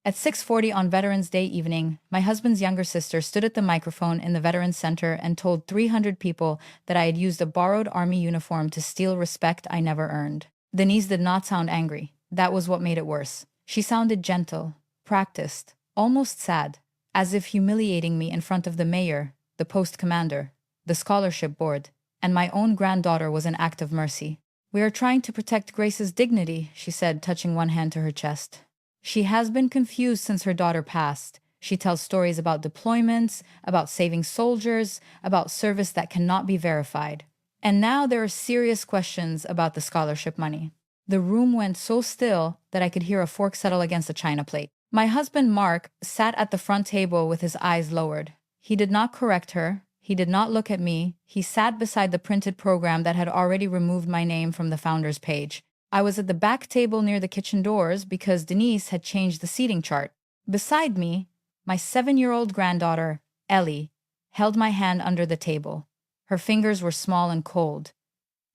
At 6:40 on Veterans Day evening, my husband's younger sister stood at the microphone in the Veterans Center and told 300 people that I had used a borrowed army uniform to steal respect I never earned. Denise did not sound angry. That was what made it worse. She sounded gentle, practiced, almost sad, as if humiliating me in front of the mayor, the post commander, the scholarship board, and my own granddaughter was an act of mercy. "We are trying to protect Grace's dignity," she said, touching one hand to her chest. "She has been confused since her daughter passed. She tells stories about deployments, about saving soldiers, about service that cannot be verified. And now there are serious questions about the scholarship money." The room went so still that I could hear a fork settle against a china plate. My husband, Mark, sat at the front table with his eyes lowered. He did not correct her. He did not look at me. He sat beside the printed program that had already removed my name from the founder's page. I was at the back table near the kitchen doors because Denise had changed the seating chart. Beside me, my 7-year-old granddaughter, Ellie, held my hand under the table. Her fingers were small and cold.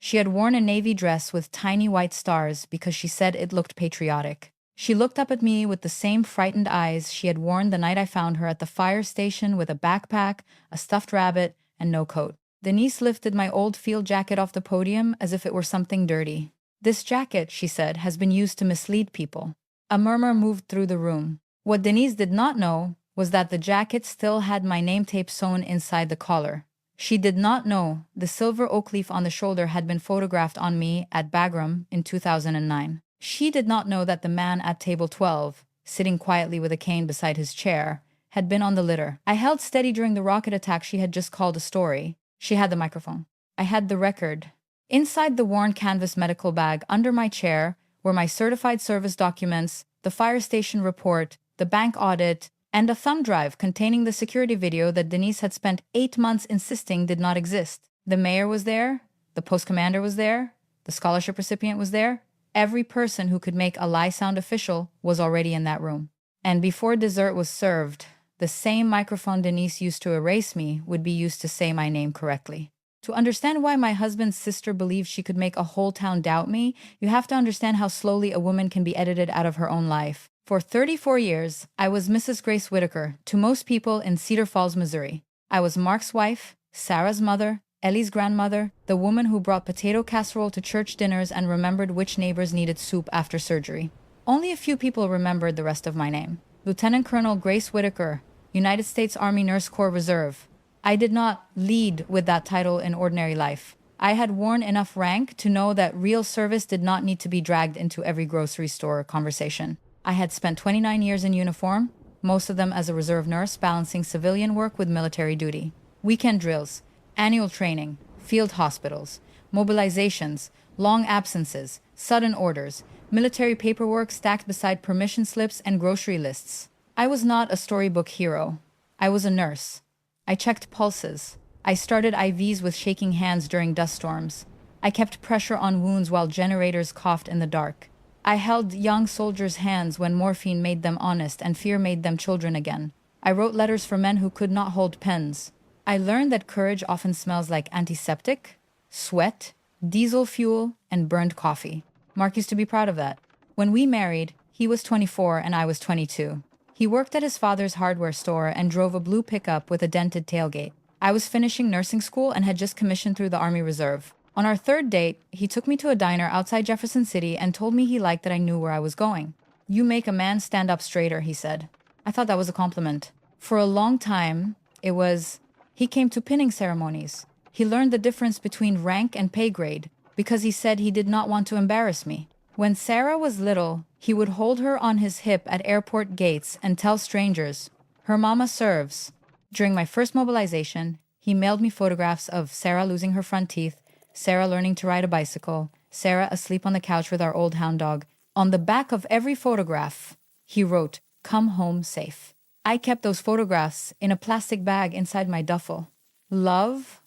She had worn a navy dress with tiny white stars because she said it looked patriotic. She looked up at me with the same frightened eyes she had worn the night I found her at the fire station with a backpack, a stuffed rabbit, and no coat. Denise lifted my old field jacket off the podium as if it were something dirty. "This jacket," she said, "has been used to mislead people." A murmur moved through the room. What Denise did not know was that the jacket still had my name tape sewn inside the collar. She did not know the silver oak leaf on the shoulder had been photographed on me at Bagram in 2009. She did not know that the man at table 12, sitting quietly with a cane beside his chair, had been on the litter. I held steady during the rocket attack she had just called a story. She had the microphone. I had the record. Inside the worn canvas medical bag under my chair were my certified service documents, the fire station report, the bank audit, and a thumb drive containing the security video that Denise had spent 8 months insisting did not exist. The mayor was there, the post commander was there, the scholarship recipient was there. Every person who could make a lie sound official was already in that room. And before dessert was served, the same microphone Denise used to erase me would be used to say my name correctly. To understand why my husband's sister believed she could make a whole town doubt me, you have to understand how slowly a woman can be edited out of her own life. For 34 years, I was Mrs. Grace Whitaker to most people in Cedar Falls, Missouri. I was Mark's wife, Sarah's mother, Ellie's grandmother, the woman who brought potato casserole to church dinners and remembered which neighbors needed soup after surgery. Only a few people remembered the rest of my name. Lieutenant Colonel Grace Whitaker, United States Army Nurse Corps Reserve. I did not lead with that title in ordinary life. I had worn enough rank to know that real service did not need to be dragged into every grocery store conversation. I had spent 29 years in uniform, most of them as a reserve nurse, balancing civilian work with military duty. Weekend drills, annual training, field hospitals, mobilizations, long absences, sudden orders, military paperwork stacked beside permission slips and grocery lists. I was not a storybook hero. I was a nurse. I checked pulses. I started IVs with shaking hands during dust storms. I kept pressure on wounds while generators coughed in the dark. I held young soldiers' hands when morphine made them honest and fear made them children again. I wrote letters for men who could not hold pens. I learned that courage often smells like antiseptic, sweat, diesel fuel, and burned coffee. Mark used to be proud of that. When we married, he was 24 and I was 22. He worked at his father's hardware store and drove a blue pickup with a dented tailgate. I was finishing nursing school and had just commissioned through the Army Reserve. On our third date, he took me to a diner outside Jefferson City and told me he liked that I knew where I was going. "You make a man stand up straighter," he said. I thought that was a compliment. For a long time, he came to pinning ceremonies. He learned the difference between rank and pay grade because he said he did not want to embarrass me. When Sarah was little, he would hold her on his hip at airport gates and tell strangers, "Her mama serves." During my first mobilization, he mailed me photographs of Sarah losing her front teeth, Sarah learning to ride a bicycle, Sarah asleep on the couch with our old hound dog. On the back of every photograph, he wrote, "Come home safe." I kept those photographs in a plastic bag inside my duffel. Love,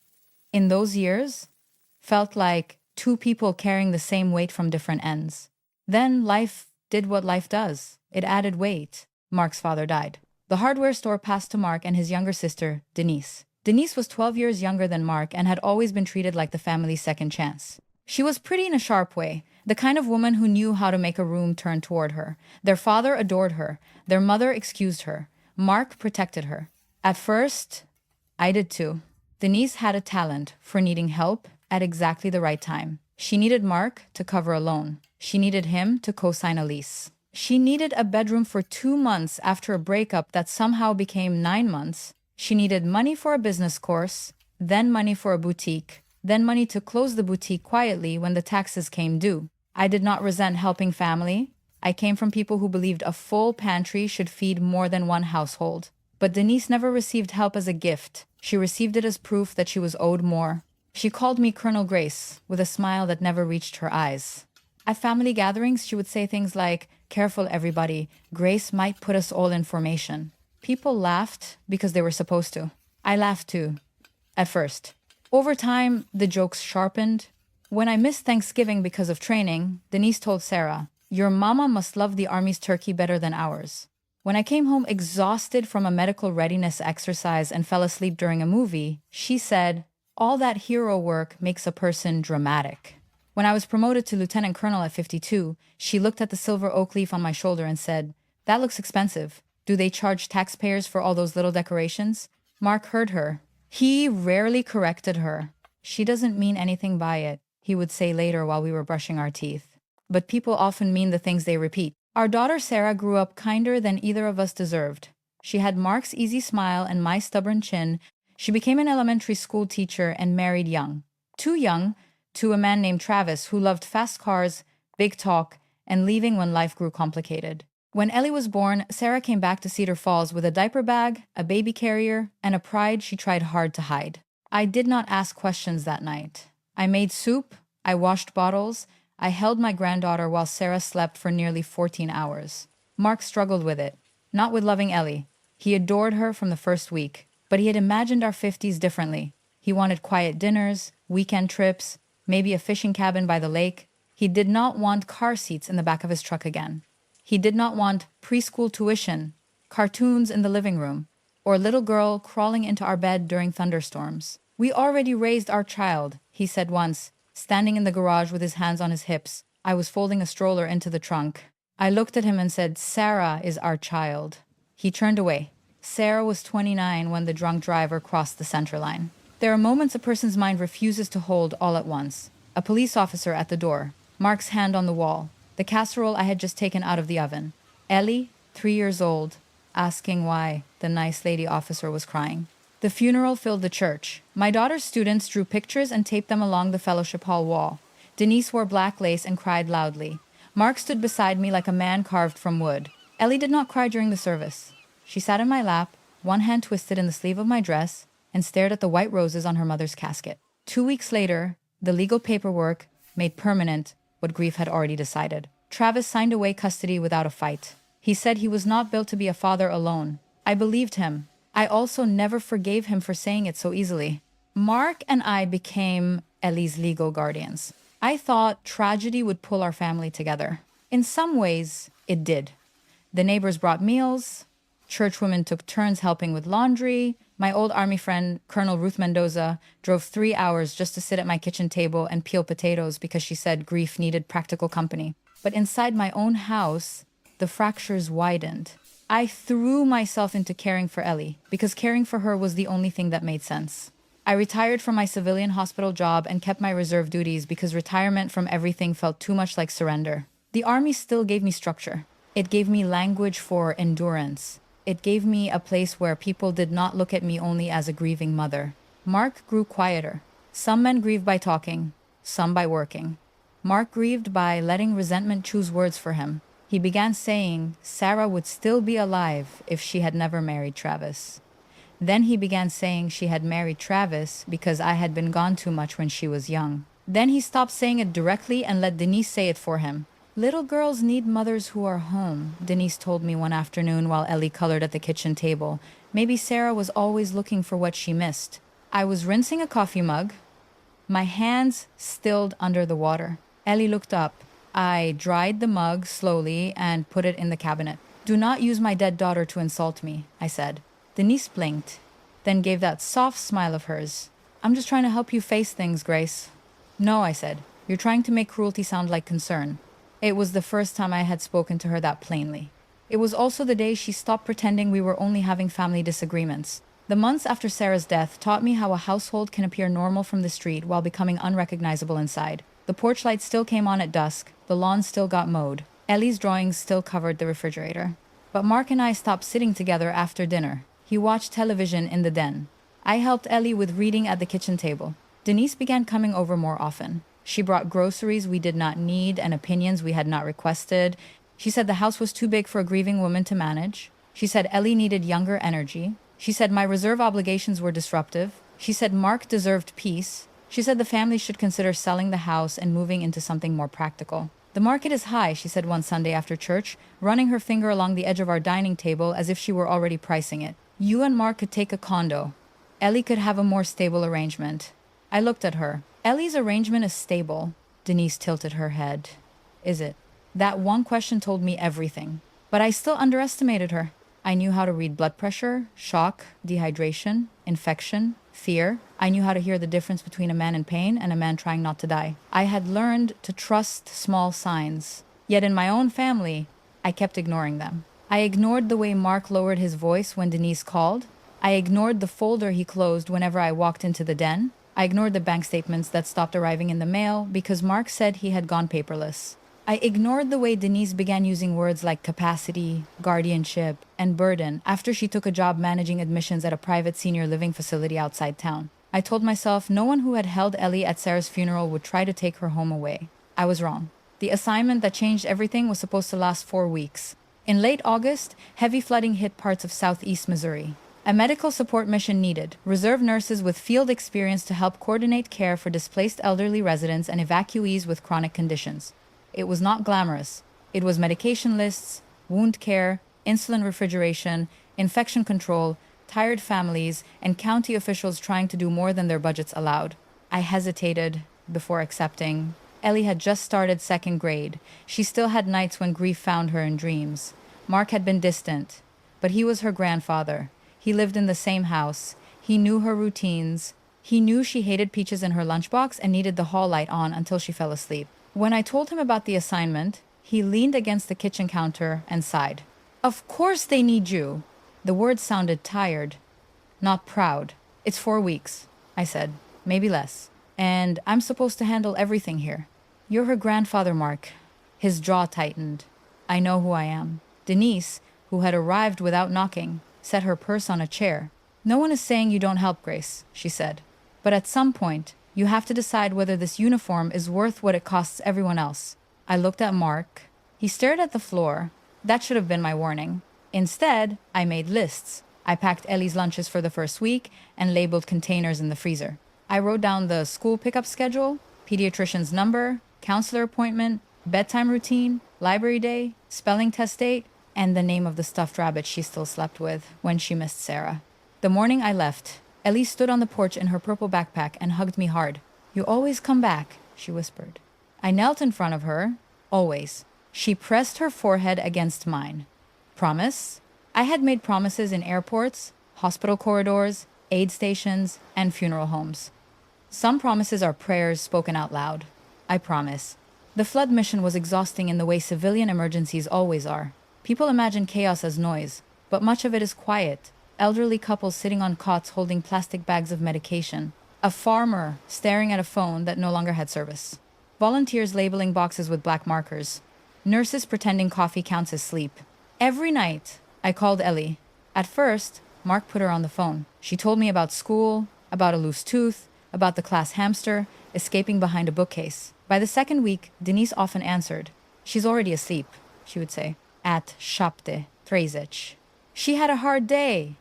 in those years, felt like two people carrying the same weight from different ends. Then life did what life does. It added weight. Mark's father died. The hardware store passed to Mark and his younger sister, Denise. Denise was 12 years younger than Mark and had always been treated like the family's second chance. She was pretty in a sharp way, the kind of woman who knew how to make a room turn toward her. Their father adored her. Their mother excused her. Mark protected her. At first, I did too. Denise had a talent for needing help at exactly the right time. She needed Mark to cover a loan. She needed him to co-sign a lease. She needed a bedroom for 2 months after a breakup that somehow became 9 months. She needed money for a business course, then money for a boutique, then money to close the boutique quietly when the taxes came due. I did not resent helping family. I came from people who believed a full pantry should feed more than one household. But Denise never received help as a gift. She received it as proof that she was owed more. She called me Colonel Grace, with a smile that never reached her eyes. At family gatherings, she would say things like, "Careful, everybody. Grace might put us all in formation." People laughed because they were supposed to. I laughed too, at first. Over time, the jokes sharpened. When I missed Thanksgiving because of training, Denise told Sarah, "Your mama must love the Army's turkey better than ours." When I came home exhausted from a medical readiness exercise and fell asleep during a movie, she said, "All that hero work makes a person dramatic." When I was promoted to lieutenant colonel at 52, she looked at the silver oak leaf on my shoulder and said, "That looks expensive. Do they charge taxpayers for all those little decorations?" Mark heard her. He rarely corrected her. "She doesn't mean anything by it," he would say later while we were brushing our teeth. But people often mean the things they repeat. Our daughter Sarah grew up kinder than either of us deserved. She had Mark's easy smile and my stubborn chin. She became an elementary school teacher and married young. Too young, to a man named Travis who loved fast cars, big talk, and leaving when life grew complicated. When Ellie was born, Sarah came back to Cedar Falls with a diaper bag, a baby carrier, and a pride she tried hard to hide. I did not ask questions that night. I made soup, I washed bottles, I held my granddaughter while Sarah slept for nearly 14 hours. Mark struggled with it, not with loving Ellie. He adored her from the first week, but he had imagined our 50s differently. He wanted quiet dinners, weekend trips, maybe a fishing cabin by the lake. He did not want car seats in the back of his truck again. He did not want preschool tuition, cartoons in the living room, or a little girl crawling into our bed during thunderstorms. "We already raised our child," he said once, standing in the garage with his hands on his hips. I was folding a stroller into the trunk. I looked at him and said, "Sarah is our child." He turned away. Sarah was 29 when the drunk driver crossed the center line. There are moments a person's mind refuses to hold all at once. A police officer at the door, Mark's hand on the wall, the casserole I had just taken out of the oven. Ellie, 3 years old, asking why the nice lady officer was crying. The funeral filled the church. My daughter's students drew pictures and taped them along the fellowship hall wall. Denise wore black lace and cried loudly. Mark stood beside me like a man carved from wood. Ellie did not cry during the service. She sat in my lap, one hand twisted in the sleeve of my dress, and stared at the white roses on her mother's casket. 2 weeks later, the legal paperwork made permanent what grief had already decided. Travis signed away custody without a fight. He said he was not built to be a father alone. I believed him. I also never forgave him for saying it so easily. Mark and I became Ellie's legal guardians. I thought tragedy would pull our family together. In some ways, it did. The neighbors brought meals. Churchwomen took turns helping with laundry. My old Army friend, Colonel Ruth Mendoza, drove 3 hours just to sit at my kitchen table and peel potatoes because she said grief needed practical company. But inside my own house, the fractures widened. I threw myself into caring for Ellie because caring for her was the only thing that made sense. I retired from my civilian hospital job and kept my reserve duties because retirement from everything felt too much like surrender. The Army still gave me structure. It gave me language for endurance. It gave me a place where people did not look at me only as a grieving mother. Mark grew quieter. Some men grieve by talking, some by working. Mark grieved by letting resentment choose words for him. He began saying Sarah would still be alive if she had never married Travis. Then he began saying she had married Travis because I had been gone too much when she was young. Then he stopped saying it directly and let Denise say it for him. "Little girls need mothers who are home," Denise told me one afternoon while Ellie colored at the kitchen table. Maybe Sarah was always looking for what she missed. I was rinsing a coffee mug, my hands stilled under the water. Ellie looked up. I dried the mug slowly and put it in the cabinet. "Do not use my dead daughter to insult me," I said. Denise blinked, then gave that soft smile of hers. "I'm just trying to help you face things, Grace." "No," I said. You're trying to make cruelty sound like concern. It was the first time I had spoken to her that plainly. It was also the day she stopped pretending we were only having family disagreements. The months after Sarah's death taught me how a household can appear normal from the street while becoming unrecognizable inside. The porch light still came on at dusk, the lawn still got mowed, Ellie's drawings still covered the refrigerator. But Mark and I stopped sitting together after dinner. He watched television in the den. I helped Ellie with reading at the kitchen table. Denise began coming over more often. She brought groceries we did not need and opinions we had not requested. She said the house was too big for a grieving woman to manage. She said Ellie needed younger energy. She said my reserve obligations were disruptive. She said Mark deserved peace. She said the family should consider selling the house and moving into something more practical. The market is high, she said one Sunday after church, running her finger along the edge of our dining table as if she were already pricing it. You and Mark could take a condo. Ellie could have a more stable arrangement. I looked at her. Ellie's arrangement is stable. Denise tilted her head. Is it? That one question told me everything. But I still underestimated her. I knew how to read blood pressure, shock, dehydration, infection, fear. I knew how to hear the difference between a man in pain and a man trying not to die. I had learned to trust small signs. Yet in my own family, I kept ignoring them. I ignored the way Mark lowered his voice when Denise called. I ignored the folder he closed whenever I walked into the den. I ignored the bank statements that stopped arriving in the mail because Mark said he had gone paperless. I ignored the way Denise began using words like capacity, guardianship, and burden after she took a job managing admissions at a private senior living facility outside town. I told myself no one who had held Ellie at Sarah's funeral would try to take her home away. I was wrong. The assignment that changed everything was supposed to last 4 weeks. In late August, heavy flooding hit parts of southeast Missouri. A medical support mission needed, reserve nurses with field experience to help coordinate care for displaced elderly residents and evacuees with chronic conditions. It was not glamorous. It was medication lists, wound care, insulin refrigeration, infection control, tired families, and county officials trying to do more than their budgets allowed. I hesitated before accepting. Ellie had just started 2nd grade. She still had nights when grief found her in dreams. Mark had been distant, but he was her grandfather. He lived in the same house. He knew her routines. He knew she hated peaches in her lunchbox and needed the hall light on until she fell asleep. When I told him about the assignment, he leaned against the kitchen counter and sighed. Of course they need you. The words sounded tired, not proud. It's 4 weeks, I said, maybe less. And I'm supposed to handle everything here. You're her grandfather, Mark. His jaw tightened. I know who I am. Denise, who had arrived without knocking, set her purse on a chair. No one is saying you don't help, Grace, she said. But at some point, you have to decide whether this uniform is worth what it costs everyone else. I looked at Mark. He stared at the floor. That should have been my warning. Instead, I made lists. I packed Ellie's lunches for the first week and labeled containers in the freezer. I wrote down the school pickup schedule, pediatrician's number, counselor appointment, bedtime routine, library day, spelling test date, and the name of the stuffed rabbit she still slept with when she missed Sarah. The morning I left, Ellie stood on the porch in her purple backpack and hugged me hard. You always come back, she whispered. I knelt in front of her, always. She pressed her forehead against mine. Promise? I had made promises in airports, hospital corridors, aid stations, and funeral homes. Some promises are prayers spoken out loud. I promise. The flood mission was exhausting in the way civilian emergencies always are. People imagine chaos as noise, but much of it is quiet. Elderly couples sitting on cots holding plastic bags of medication. A farmer staring at a phone that no longer had service. Volunteers labeling boxes with black markers. Nurses pretending coffee counts as sleep. Every night, I called Ellie. At first, Mark put her on the phone. She told me about school, about a loose tooth, about the class hamster, escaping behind a bookcase. By the 2nd week, Denise often answered. She's already asleep, she would say. At Shapte, Trezec. She had a hard day,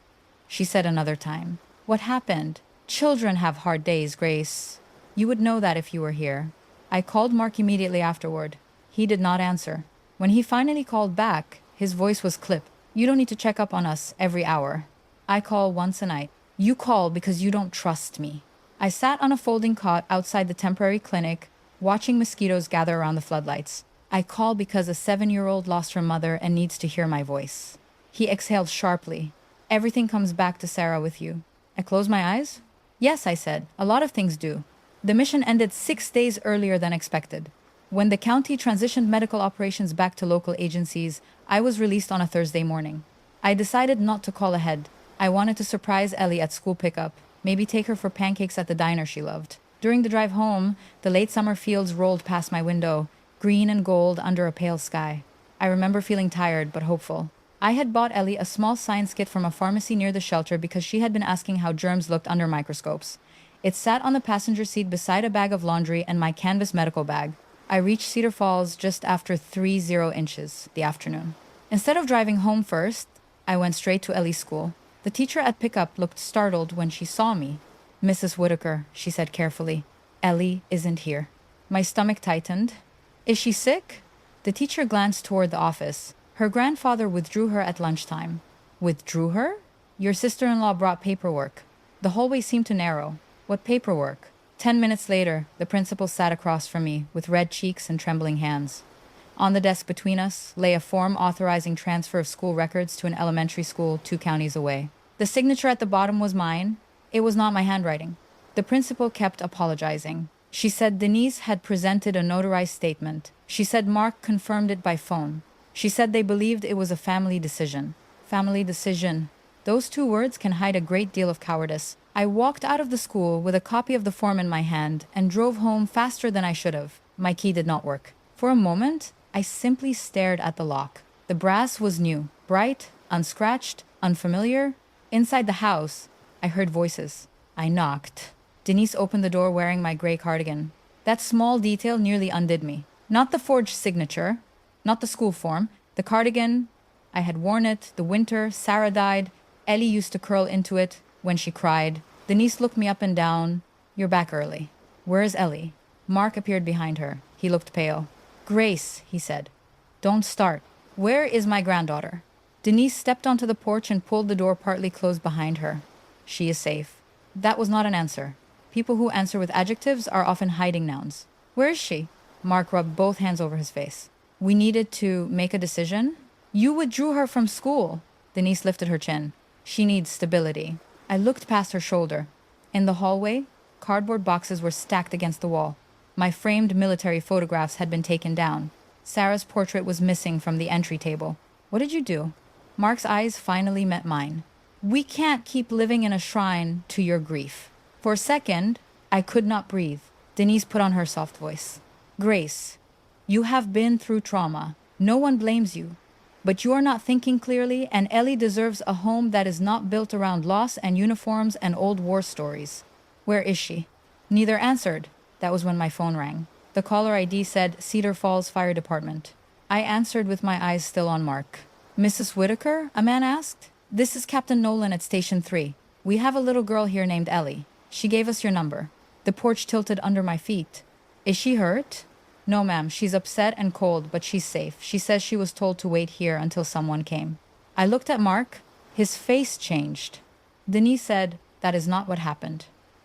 she said another time. What happened? Children have hard days, Grace. You would know that if you were here. I called Mark immediately afterward. He did not answer. When he finally called back, his voice was clipped. You don't need to check up on us every hour. I call once a night. You call because you don't trust me. I sat on a folding cot outside the temporary clinic, watching mosquitoes gather around the floodlights. I call because a 7-year-old lost her mother and needs to hear my voice. He exhaled sharply. Everything comes back to Sarah with you. I closed my eyes. Yes, I said. A lot of things do. The mission ended 6 days earlier than expected. When the county transitioned medical operations back to local agencies, I was released on a Thursday morning. I decided not to call ahead. I wanted to surprise Ellie at school pickup, maybe take her for pancakes at the diner she loved. During the drive home, the late summer fields rolled past my window, green and gold under a pale sky. I remember feeling tired but hopeful. I had bought Ellie a small science kit from a pharmacy near the shelter because she had been asking how germs looked under microscopes. It sat on the passenger seat beside a bag of laundry and my canvas medical bag. I reached Cedar Falls just after 30 inches the afternoon. Instead of driving home first, I went straight to Ellie's school. The teacher at pickup looked startled when she saw me. "Mrs. Whitaker," she said carefully, "Ellie isn't here." My stomach tightened. "Is she sick?" The teacher glanced toward the office. Her grandfather withdrew her at lunchtime. "Withdrew her? Your sister-in-law brought paperwork." The hallway seemed to narrow. "What paperwork?" 10 minutes later, the principal sat across from me with red cheeks and trembling hands. On the desk between us lay a form authorizing transfer of school records to an elementary school 2 counties away. The signature at the bottom was mine. It was not my handwriting. The principal kept apologizing. She said Denise had presented a notarized statement. She said Mark confirmed it by phone. She said they believed it was a family decision. Family decision. Those 2 words can hide a great deal of cowardice. I walked out of the school with a copy of the form in my hand and drove home faster than I should have. My key did not work. For a moment, I simply stared at the lock. The brass was new, bright, unscratched, unfamiliar. Inside the house, I heard voices. I knocked. Denise opened the door wearing my gray cardigan. That small detail nearly undid me. Not the forged signature, not the school form, the cardigan. I had worn it the winter Sarah died. Ellie used to curl into it when she cried. Denise looked me up and down. "You're back early." "Where is Ellie?" Mark appeared behind her. He looked pale. "Grace," he said, "don't start. Where is my granddaughter?" Denise stepped onto the porch and pulled the door partly closed behind her. "She is safe." That was not an answer. People who answer with adjectives are often hiding nouns. "Where is she?" Mark rubbed both hands over his face. "We needed to make a decision." "You withdrew her from school." Denise lifted her chin. "She needs stability." I looked past her shoulder. In the hallway, cardboard boxes were stacked against the wall. My framed military photographs had been taken down. Sarah's portrait was missing from the entry table. "What did you do?" Mark's eyes finally met mine. "We can't keep living in a shrine to your grief." For a second, I could not breathe. Denise put on her soft voice. "Grace, you have been through trauma. No one blames you. But you are not thinking clearly, and Ellie deserves a home that is not built around loss and uniforms and old war stories." "Where is she?" Neither answered. That was when my phone rang. The caller ID said Cedar Falls Fire Department. I answered with my eyes still on Mark. "Mrs. Whitaker?" a man asked. "This is Captain Nolan at Station 3. We have a little girl here named Ellie. She gave us your number." The porch tilted under my feet. "Is she hurt?" "No, ma'am. She's upset and cold, but she's safe. She says she was told to wait here until someone came." I looked at Mark. His face changed. Denise said, "That is not what happened."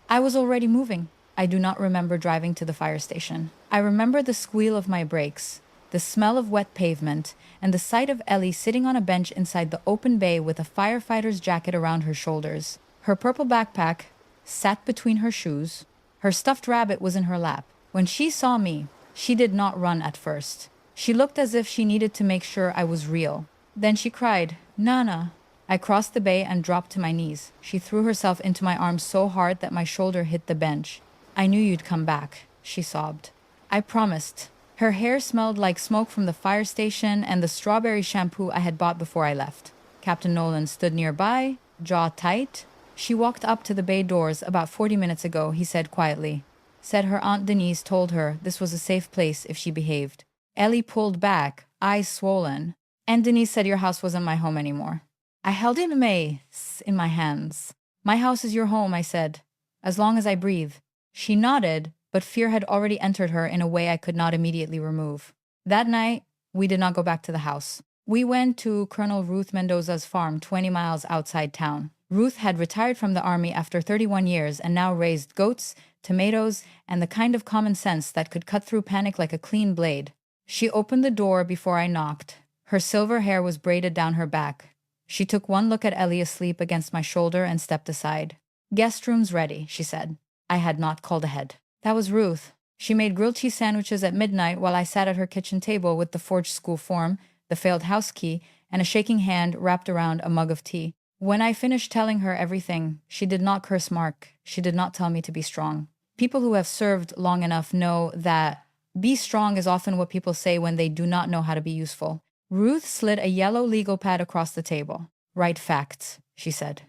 I was already moving. I do not remember driving to the fire station. I remember the squeal of my brakes, the smell of wet pavement, and the sight of Ellie sitting on a bench inside the open bay with a firefighter's jacket around her shoulders. Her purple backpack sat between her shoes. Her stuffed rabbit was in her lap. When she saw me, she did not run at first. She looked as if she needed to make sure I was real. Then she cried, "Nana." I crossed the bay and dropped to my knees. She threw herself into my arms so hard that my shoulder hit the bench. "I knew you'd come back," she sobbed. "I promised." Her hair smelled like smoke from the fire station and the strawberry shampoo I had bought before I left. Captain Nolan stood nearby, jaw tight. "She walked up to the bay doors about 40 minutes ago," he said quietly. Said her Aunt Denise told her this was a safe place if she behaved. Ellie pulled back, eyes swollen. "And Denise said your house wasn't my home anymore." I held in in my hands. "My house is your home," I said, "as long as I breathe." She nodded, but fear had already entered her in a way I could not immediately remove. That night, we did not go back to the house. We went to Colonel Ruth Mendoza's farm 20 miles outside town. Ruth had retired from the army after 31 years and now raised goats, tomatoes, and the kind of common sense that could cut through panic like a clean blade. She opened the door before I knocked. Her silver hair was braided down her back. She took one look at Ellie asleep against my shoulder and stepped aside. "Guest room's ready," she said. I had not called ahead. That was Ruth. She made grilled cheese sandwiches at midnight while I sat at her kitchen table with the forged school form, the failed house key, and a shaking hand wrapped around a mug of tea. When I finished telling her everything, she did not curse Mark. She did not tell me to be strong. People who have served long enough know that be strong is often what people say when they do not know how to be useful. Ruth slid a yellow legal pad across the table. Write facts, she said.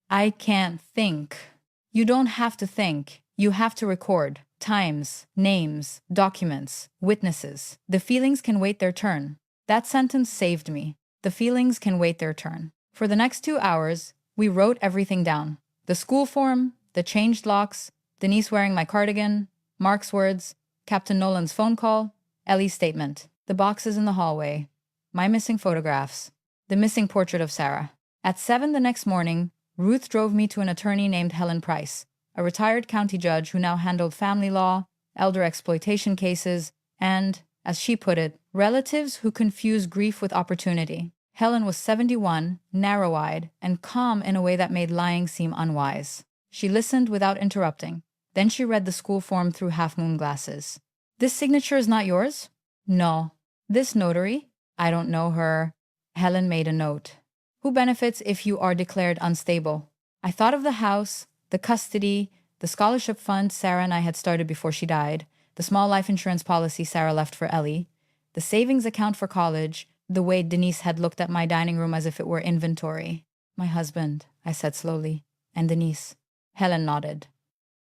I can't think. You don't have to think. You have to record. Times, names, documents, witnesses. The feelings can wait their turn. That sentence saved me. The feelings can wait their turn. For the next 2 hours, we wrote everything down. The school form, the changed locks, Denise wearing my cardigan, Mark's words, Captain Nolan's phone call, Ellie's statement, the boxes in the hallway, my missing photographs, the missing portrait of Sarah. At 7 the next morning, Ruth drove me to an attorney named Helen Price, a retired county judge who now handled family law, elder exploitation cases, and, as she put it, relatives who confuse grief with opportunity. Helen was 71, narrow-eyed, and calm in a way that made lying seem unwise. She listened without interrupting. Then she read the school form through half-moon glasses. This signature is not yours? No. This notary? I don't know her. Helen made a note. Who benefits if you are declared unstable? I thought of the house, the custody, the scholarship fund Sarah and I had started before she died, the small life insurance policy Sarah left for Ellie, the savings account for college, the way Denise had looked at my dining room as if it were inventory. My husband, I said slowly, and Denise. Helen nodded.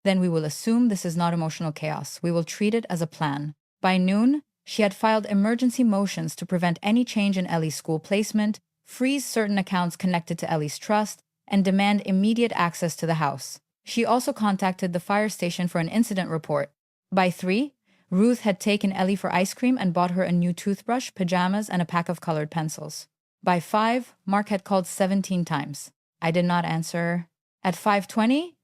Then we will assume this is not emotional chaos. We will treat it as a plan. By noon, she had filed emergency motions to prevent any change in Ellie's school placement, freeze certain accounts connected to Ellie's trust, and demand immediate access to the house. She also contacted the fire station for an incident report. By 3, Ruth had taken Ellie for ice cream and bought her a new toothbrush, pajamas, and a pack of colored pencils. By 5, Mark had called 17 times. I did not answer. At 5:20,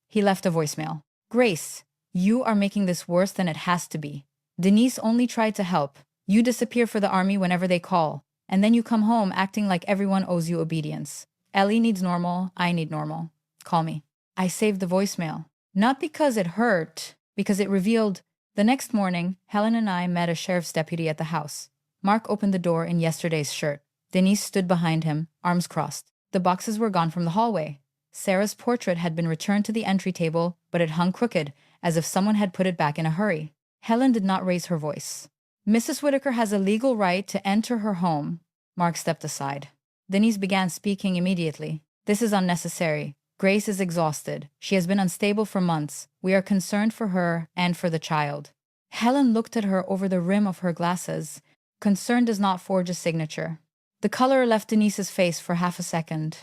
he left a voicemail. Grace, you are making this worse than it has to be. Denise only tried to help. You disappear for the army whenever they call, and then you come home acting like everyone owes you obedience. Ellie needs normal, I need normal. Call me. I saved the voicemail. Not because it hurt, because it revealed. The next morning, Helen and I met a sheriff's deputy at the house. Mark opened the door in yesterday's shirt. Denise stood behind him, arms crossed. The boxes were gone from the hallway. Sarah's portrait had been returned to the entry table, but it hung crooked, as if someone had put it back in a hurry. Helen did not raise her voice. Mrs. Whitaker has a legal right to enter her home. Mark stepped aside. Denise began speaking immediately. This is unnecessary. Grace is exhausted. She has been unstable for months. We are concerned for her and for the child. Helen looked at her over the rim of her glasses. Concern does not forge a signature. The color left Denise's face for half a second.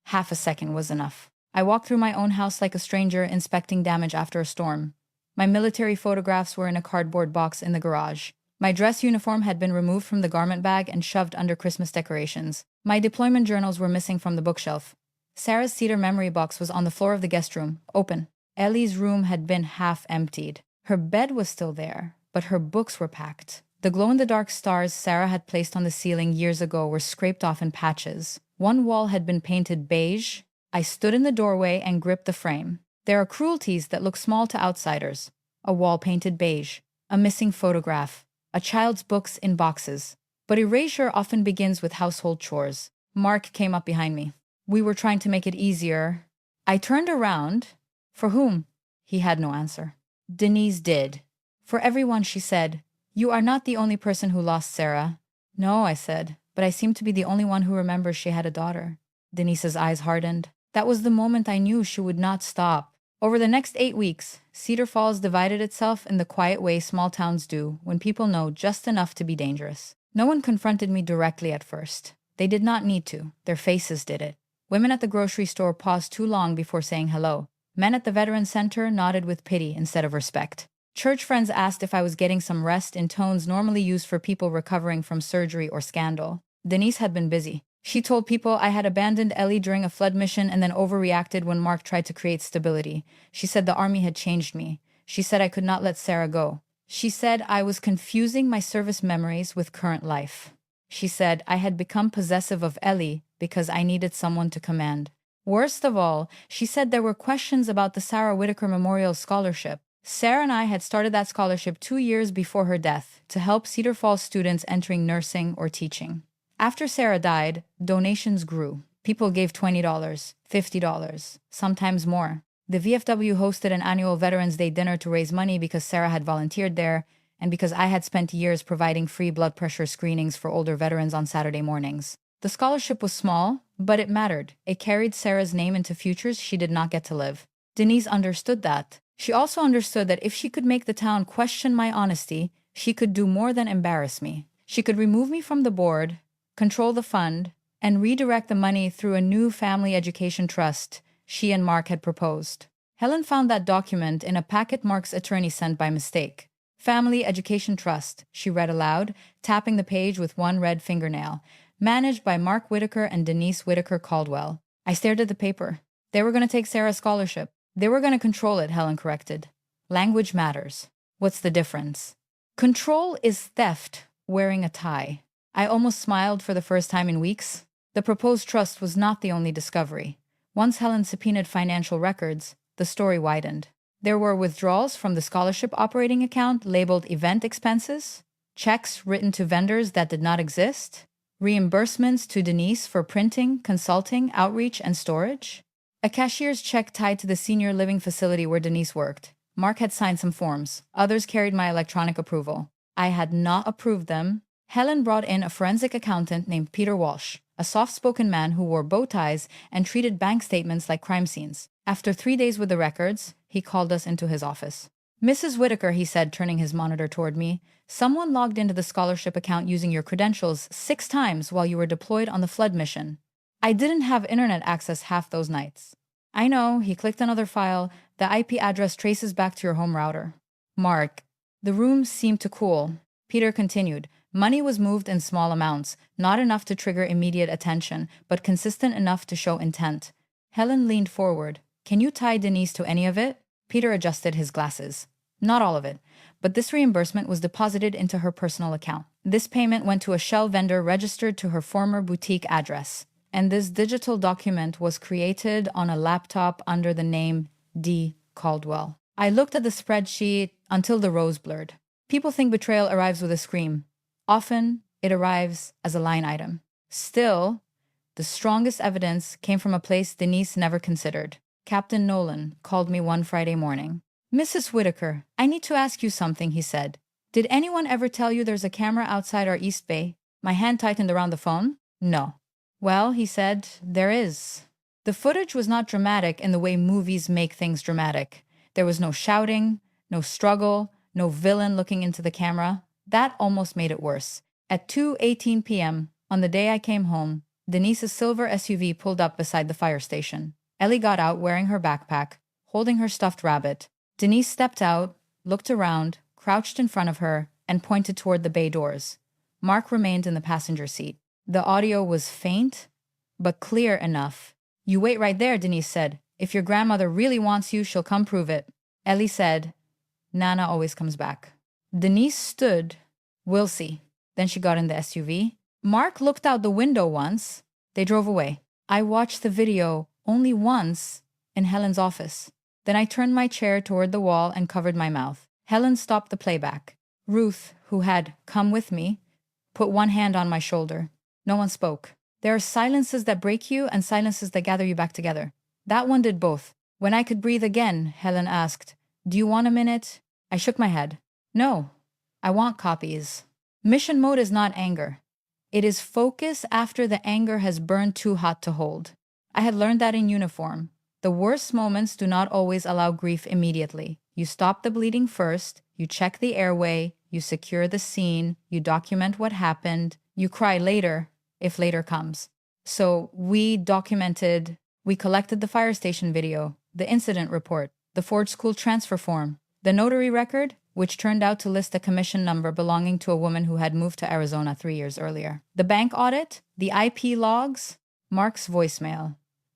Half a second was enough. I walked through my own house like a stranger inspecting damage after a storm. My military photographs were in a cardboard box in the garage. My dress uniform had been removed from the garment bag and shoved under Christmas decorations. My deployment journals were missing from the bookshelf. Sarah's cedar memory box was on the floor of the guest room, open. Ellie's room had been half emptied. Her bed was still there, but her books were packed. The glow-in-the-dark stars Sarah had placed on the ceiling years ago were scraped off in patches. One wall had been painted beige. I stood in the doorway and gripped the frame. There are cruelties that look small to outsiders. A wall painted beige, a missing photograph, a child's books in boxes. But erasure often begins with household chores. Mark came up behind me. We were trying to make it easier. I turned around. For whom? He had no answer. Denise did. For everyone, she said. You are not the only person who lost Sarah. No, I said, but I seem to be the only one who remembers she had a daughter. Denise's eyes hardened. That was the moment I knew she would not stop. Over the next 8 weeks, Cedar Falls divided itself in the quiet way small towns do when people know just enough to be dangerous. No one confronted me directly at first. They did not need to. Their faces did it. Women at the grocery store paused too long before saying hello. Men at the Veteran Center nodded with pity instead of respect. Church friends asked if I was getting some rest in tones normally used for people recovering from surgery or scandal. Denise had been busy. She told people I had abandoned Ellie during a flood mission and then overreacted when Mark tried to create stability. She said the army had changed me. She said I could not let Sarah go. She said I was confusing my service memories with current life. She said I had become possessive of Ellie because I needed someone to command. Worst of all, she said there were questions about the Sarah Whitaker Memorial Scholarship. Sarah and I had started that scholarship 2 years before her death to help Cedar Falls students entering nursing or teaching. After Sarah died, donations grew. People gave $20, $50, sometimes more. The VFW hosted an annual Veterans Day dinner to raise money because Sarah had volunteered there and because I had spent years providing free blood pressure screenings for older veterans on Saturday mornings. The scholarship was small, but it mattered. It carried Sarah's name into futures she did not get to live. Denise understood that. She also understood that if she could make the town question my honesty, she could do more than embarrass me. She could remove me from the board, control the fund, and redirect the money through a new family education trust she and Mark had proposed. Helen found that document in a packet Mark's attorney sent by mistake. Family Education Trust, she read aloud, tapping the page with one red fingernail. Managed by Mark Whitaker and Denise Whitaker Caldwell. I stared at the paper. They were going to take Sarah's scholarship. They were going to control it, Helen corrected. Language matters. What's the difference? Control is theft wearing a tie. I almost smiled for the first time in weeks. The proposed trust was not the only discovery. Once Helen subpoenaed financial records, the story widened. There were withdrawals from the scholarship operating account labeled event expenses, checks written to vendors that did not exist, reimbursements to Denise for printing, consulting, outreach, and storage, a cashier's check tied to the senior living facility where Denise worked. Mark had signed some forms. Others carried my electronic approval. I had not approved them. Helen brought in a forensic accountant named Peter Walsh, a soft-spoken man who wore bow ties and treated bank statements like crime scenes. After 3 days with the records, he called us into his office. Mrs. Whitaker, he said, turning his monitor toward me, someone logged into the scholarship account using your credentials 6 times while you were deployed on the flood mission. I didn't have internet access half those nights. I know, he clicked another file. The IP address traces back to your home router. Mark. The room seemed to cool. Peter continued. Money was moved in small amounts, not enough to trigger immediate attention, but consistent enough to show intent. Helen leaned forward. Can you tie Denise to any of it? Peter adjusted his glasses. Not all of it, but this reimbursement was deposited into her personal account. This payment went to a shell vendor registered to her former boutique address. And this digital document was created on a laptop under the name D. Caldwell. I looked at the spreadsheet until the rows blurred. People think betrayal arrives with a scream. Often, it arrives as a line item. Still, the strongest evidence came from a place Denise never considered. Captain Nolan called me one Friday morning. Mrs. Whitaker, I need to ask you something, he said. Did anyone ever tell you there's a camera outside our East Bay? My hand tightened around the phone. No. Well, he said, there is. The footage was not dramatic in the way movies make things dramatic. There was no shouting, no struggle, no villain looking into the camera. That almost made it worse. At 2:18 p.m., on the day I came home, Denise's silver SUV pulled up beside the fire station. Ellie got out wearing her backpack, holding her stuffed rabbit. Denise stepped out, looked around, crouched in front of her, and pointed toward the bay doors. Mark remained in the passenger seat. The audio was faint, but clear enough. You wait right there, Denise said. If your grandmother really wants you, she'll come prove it. Ellie said, Nana always comes back. Denise stood. We'll see. Then she got in the SUV. Mark looked out the window once. They drove away. I watched the video only once in Helen's office. Then I turned my chair toward the wall and covered my mouth. Helen stopped the playback. Ruth, who had come with me, put one hand on my shoulder. No one spoke. There are silences that break you and silences that gather you back together. That one did both. When I could breathe again, Helen asked, Do you want a minute? I shook my head. No, I want copies. Mission mode is not anger. It is focus after the anger has burned too hot to hold. I had learned that in uniform. The worst moments do not always allow grief immediately. You stop the bleeding first, you check the airway, you secure the scene, you document what happened, you cry later, if later comes. So we collected the fire station video, the incident report, the Ford school transfer form, the notary record, which turned out to list a commission number belonging to a woman who had moved to Arizona 3 years earlier. The bank audit, the IP logs, Mark's voicemail,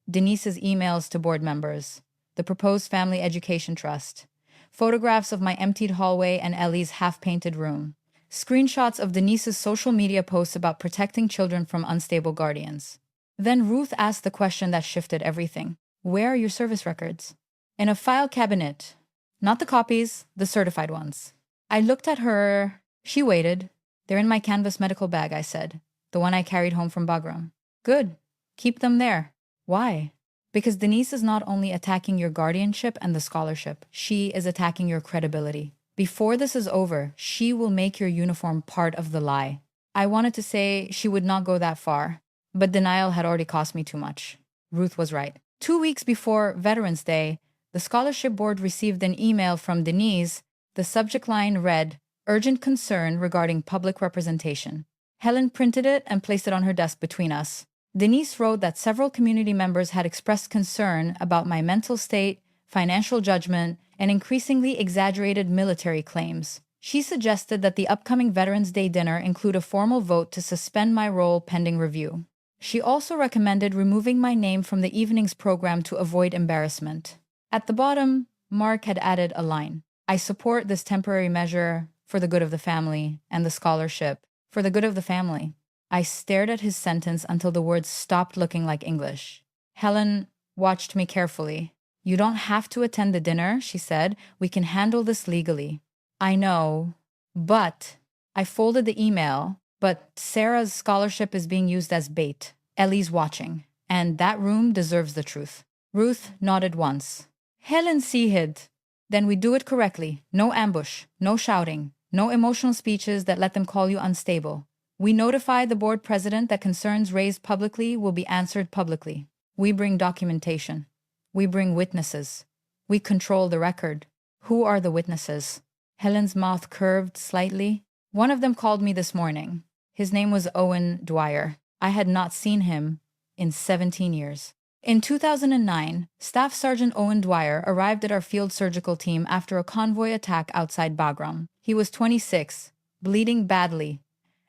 Denise's emails to board members, the proposed family education trust, photographs of my emptied hallway and Ellie's half-painted room, screenshots of Denise's social media posts about protecting children from unstable guardians. Then Ruth asked the question that shifted everything. Where are your service records? In a file cabinet. Not the copies, the certified ones. I looked at her. She waited. They're in my canvas medical bag, I said. The one I carried home from Bagram. Good. Keep them there. Why? Because Denise is not only attacking your guardianship and the scholarship, she is attacking your credibility. Before this is over, she will make your uniform part of the lie. I wanted to say she would not go that far, but denial had already cost me too much. Ruth was right. 2 weeks before Veterans Day, the scholarship board received an email from Denise. The subject line read, "Urgent concern regarding public representation." Helen printed it and placed it on her desk between us. Denise wrote that several community members had expressed concern about my mental state, financial judgment, and increasingly exaggerated military claims. She suggested that the upcoming Veterans Day dinner include a formal vote to suspend my role pending review. She also recommended removing my name from the evening's program to avoid embarrassment. At the bottom, Mark had added a line. "I support this temporary measure for the good of the family and the scholarship for the good of the family." I stared at his sentence until the words stopped looking like English. Helen watched me carefully. "You don't have to attend the dinner," she said. "We can handle this legally." "I know, but..." I folded the email. "But Sarah's scholarship is being used as bait. Ellie's watching. And that room deserves the truth." Ruth nodded once. Helen hid. "Then we do it correctly. No ambush, no shouting, no emotional speeches that let them call you unstable. We notify the board president that concerns raised publicly will be answered publicly. We bring documentation. We bring witnesses. We control the record." "Who are the witnesses?" Helen's mouth curved slightly. "One of them called me this morning. His name was Owen Dwyer. I had not seen him in 17 years. In 2009, Staff Sergeant Owen Dwyer arrived at our field surgical team after a convoy attack outside Bagram. He was 26, bleeding badly,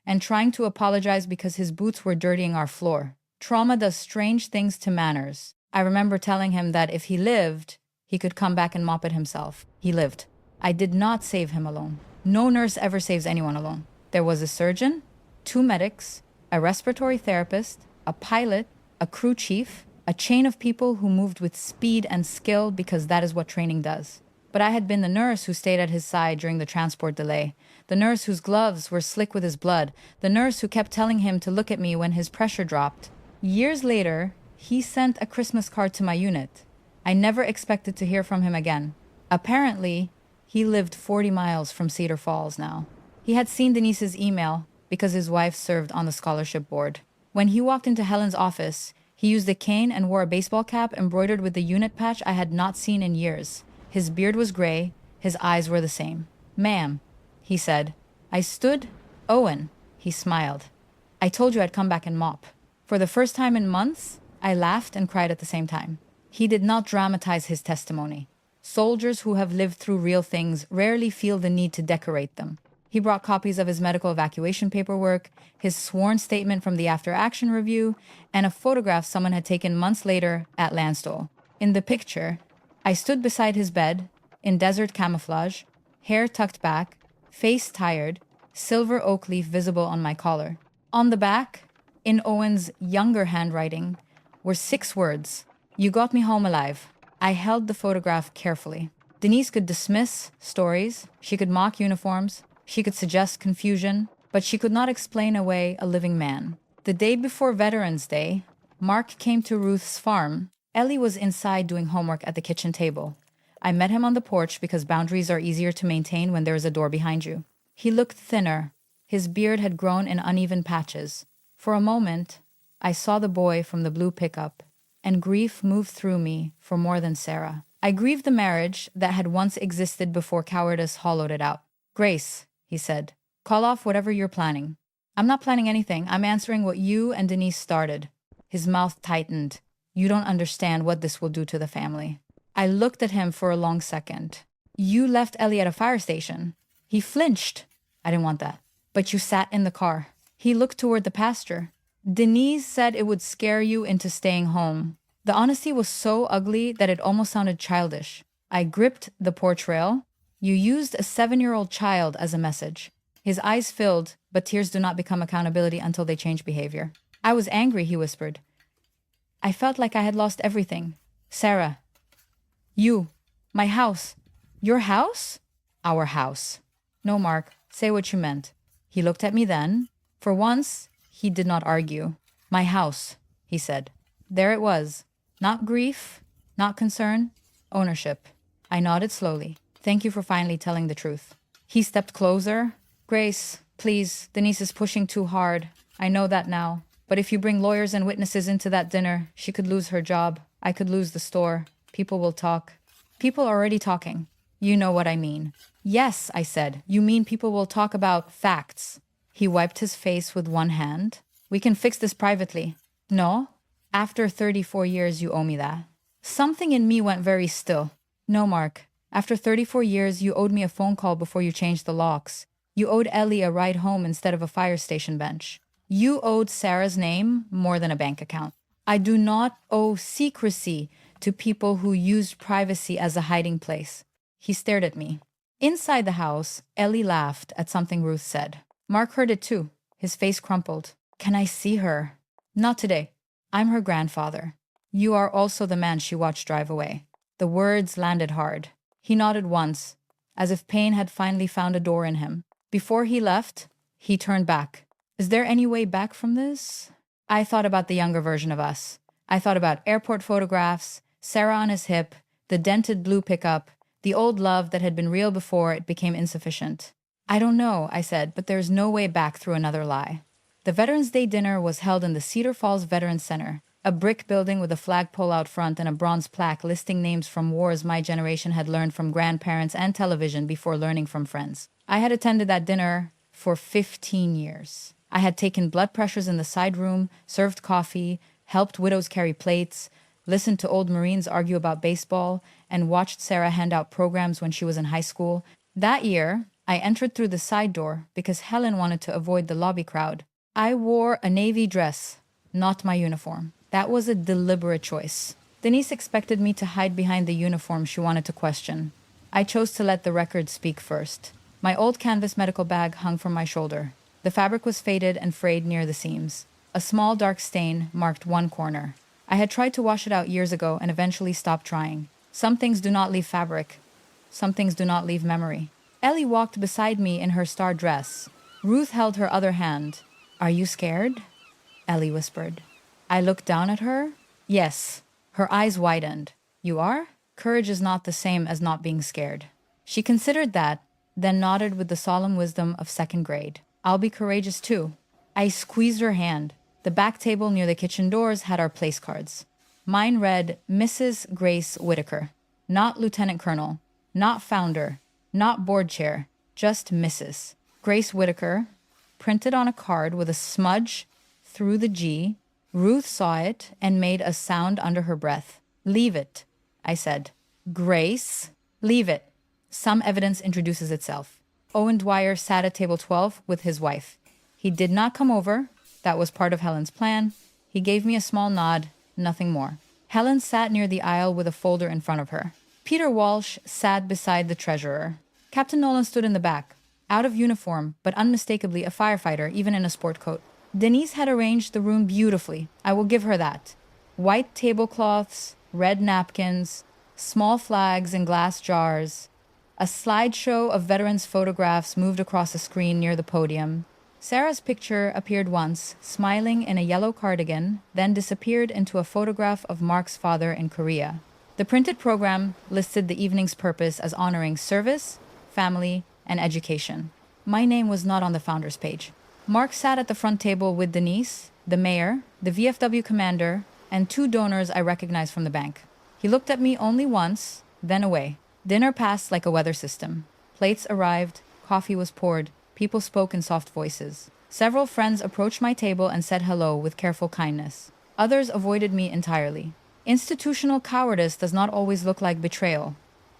and trying to apologize because his boots were dirtying our floor. Trauma does strange things to manners. I remember telling him that if he lived, he could come back and mop it himself. He lived. I did not save him alone. No nurse ever saves anyone alone. There was a surgeon, 2 medics, a respiratory therapist, a pilot, a crew chief, a chain of people who moved with speed and skill because that is what training does. But I had been the nurse who stayed at his side during the transport delay, the nurse whose gloves were slick with his blood, the nurse who kept telling him to look at me when his pressure dropped. Years later, he sent a Christmas card to my unit. I never expected to hear from him again. Apparently, he lived 40 miles from Cedar Falls now. He had seen Denise's email because his wife served on the scholarship board. When he walked into Helen's office, he used a cane and wore a baseball cap embroidered with the unit patch I had not seen in years. His beard was gray, his eyes were the same. "Ma'am," he said. I stood. "Owen," he smiled. "I told you I'd come back and mop." For the first time in months, I laughed and cried at the same time. He did not dramatize his testimony. Soldiers who have lived through real things rarely feel the need to decorate them. He brought copies of his medical evacuation paperwork, his sworn statement from the after-action review, and a photograph someone had taken months later at Landstuhl. In the picture, I stood beside his bed, in desert camouflage, hair tucked back, face tired, silver oak leaf visible on my collar. On the back, in Owen's younger handwriting, were 6 words. "You got me home alive." I held the photograph carefully. Denise could dismiss stories, she could mock uniforms, she could suggest confusion, but she could not explain away a living man. The day before Veterans Day, Mark came to Ruth's farm. Ellie was inside doing homework at the kitchen table. I met him on the porch because boundaries are easier to maintain when there is a door behind you. He looked thinner. His beard had grown in uneven patches. For a moment, I saw the boy from the blue pickup, and grief moved through me for more than Sarah. I grieved the marriage that had once existed before cowardice hollowed it out. "Grace," he said, "call off whatever you're planning." "I'm not planning anything. I'm answering what you and Denise started." His mouth tightened. "You don't understand what this will do to the family." I looked at him for a long second. "You left Ellie at a fire station." He flinched. "I didn't want that." "But you sat in the car." He looked toward the pasture. "Denise said it would scare you into staying home." The honesty was so ugly that it almost sounded childish. I gripped the porch rail. "You used a 7-year-old child as a message." His eyes filled, but tears do not become accountability until they change behavior. "I was angry," he whispered. "I felt like I had lost everything. Sarah. You. My house. Your house? Our house. No, Mark, say what you meant. He looked at me then. For once, he did not argue. My house, he said. There it was. Not grief, not concern, ownership. I nodded slowly. Thank you for finally telling the truth. He stepped closer. Grace, please, Denise is pushing too hard. I know that now. But if you bring lawyers and witnesses into that dinner, she could lose her job. I could lose the store. People will talk. People are already talking. You know what I mean. Yes, I said. You mean people will talk about facts. He wiped his face with one hand. We can fix this privately. No? After 34 years, you owe me that. Something in me went very still. No, Mark. After 34 years, you owed me a phone call before you changed the locks. You owed Ellie a ride home instead of a fire station bench. You owed Sarah's name more than a bank account. I do not owe secrecy to people who used privacy as a hiding place. He stared at me. Inside the house, Ellie laughed at something Ruth said. Mark heard it too. His face crumpled. Can I see her? Not today. I'm her grandfather. You are also the man she watched drive away. The words landed hard. He nodded once, as if pain had finally found a door in him. Before he left, he turned back. Is there any way back from this? I thought about the younger version of us. I thought about airport photographs, Sarah on his hip, the dented blue pickup, the old love that had been real before it became insufficient. I don't know, I said, but there's no way back through another lie. The Veterans Day dinner was held in the Cedar Falls Veterans Center, a brick building with a flagpole out front and a bronze plaque listing names from wars my generation had learned from grandparents and television before learning from friends. I had attended that dinner for 15 years. I had taken blood pressures in the side room, served coffee, helped widows carry plates, listened to old Marines argue about baseball, and watched Sarah hand out programs when she was in high school. That year, I entered through the side door because Helen wanted to avoid the lobby crowd. I wore a navy dress, not my uniform. That was a deliberate choice. Denise expected me to hide behind the uniform she wanted to question. I chose to let the record speak first. My old canvas medical bag hung from my shoulder. The fabric was faded and frayed near the seams. A small dark stain marked one corner. I had tried to wash it out years ago and eventually stopped trying. Some things do not leave fabric. Some things do not leave memory. Ellie walked beside me in her star dress. Ruth held her other hand. Are you scared? Ellie whispered. I looked down at her. Yes. Her eyes widened. You are? Courage is not the same as not being scared. She considered that, then nodded with the solemn wisdom of second grade. I'll be courageous too. I squeezed her hand. The back table near the kitchen doors had our place cards. Mine read Mrs. Grace Whitaker. Not Lieutenant Colonel. Not founder. Not board chair. Just Mrs. Grace Whitaker. Printed on a card with a smudge through the G. Ruth saw it and made a sound under her breath. Leave it, I said. Grace, leave it. Some evidence introduces itself. Owen Dwyer sat at table 12 with his wife. He did not come over. That was part of Helen's plan. He gave me a small nod, nothing more. Helen sat near the aisle with a folder in front of her. Peter Walsh sat beside the treasurer. Captain Nolan stood in the back, out of uniform, but unmistakably a firefighter, even in a sport coat. Denise had arranged the room beautifully. I will give her that. White tablecloths, red napkins, small flags in glass jars. A slideshow of veterans' photographs moved across a screen near the podium. Sarah's picture appeared once, smiling in a yellow cardigan, then disappeared into a photograph of Mark's father in Korea. The printed program listed the evening's purpose as honoring service, family, and education. My name was not on the founder's page. Mark sat at the front table with Denise, the mayor, the VFW commander, and two donors I recognized from the bank. He looked at me only once, then away. Dinner passed like a weather system. Plates arrived, coffee was poured, people spoke in soft voices. Several friends approached my table and said hello with careful kindness. Others avoided me entirely. Institutional cowardice does not always look like betrayal.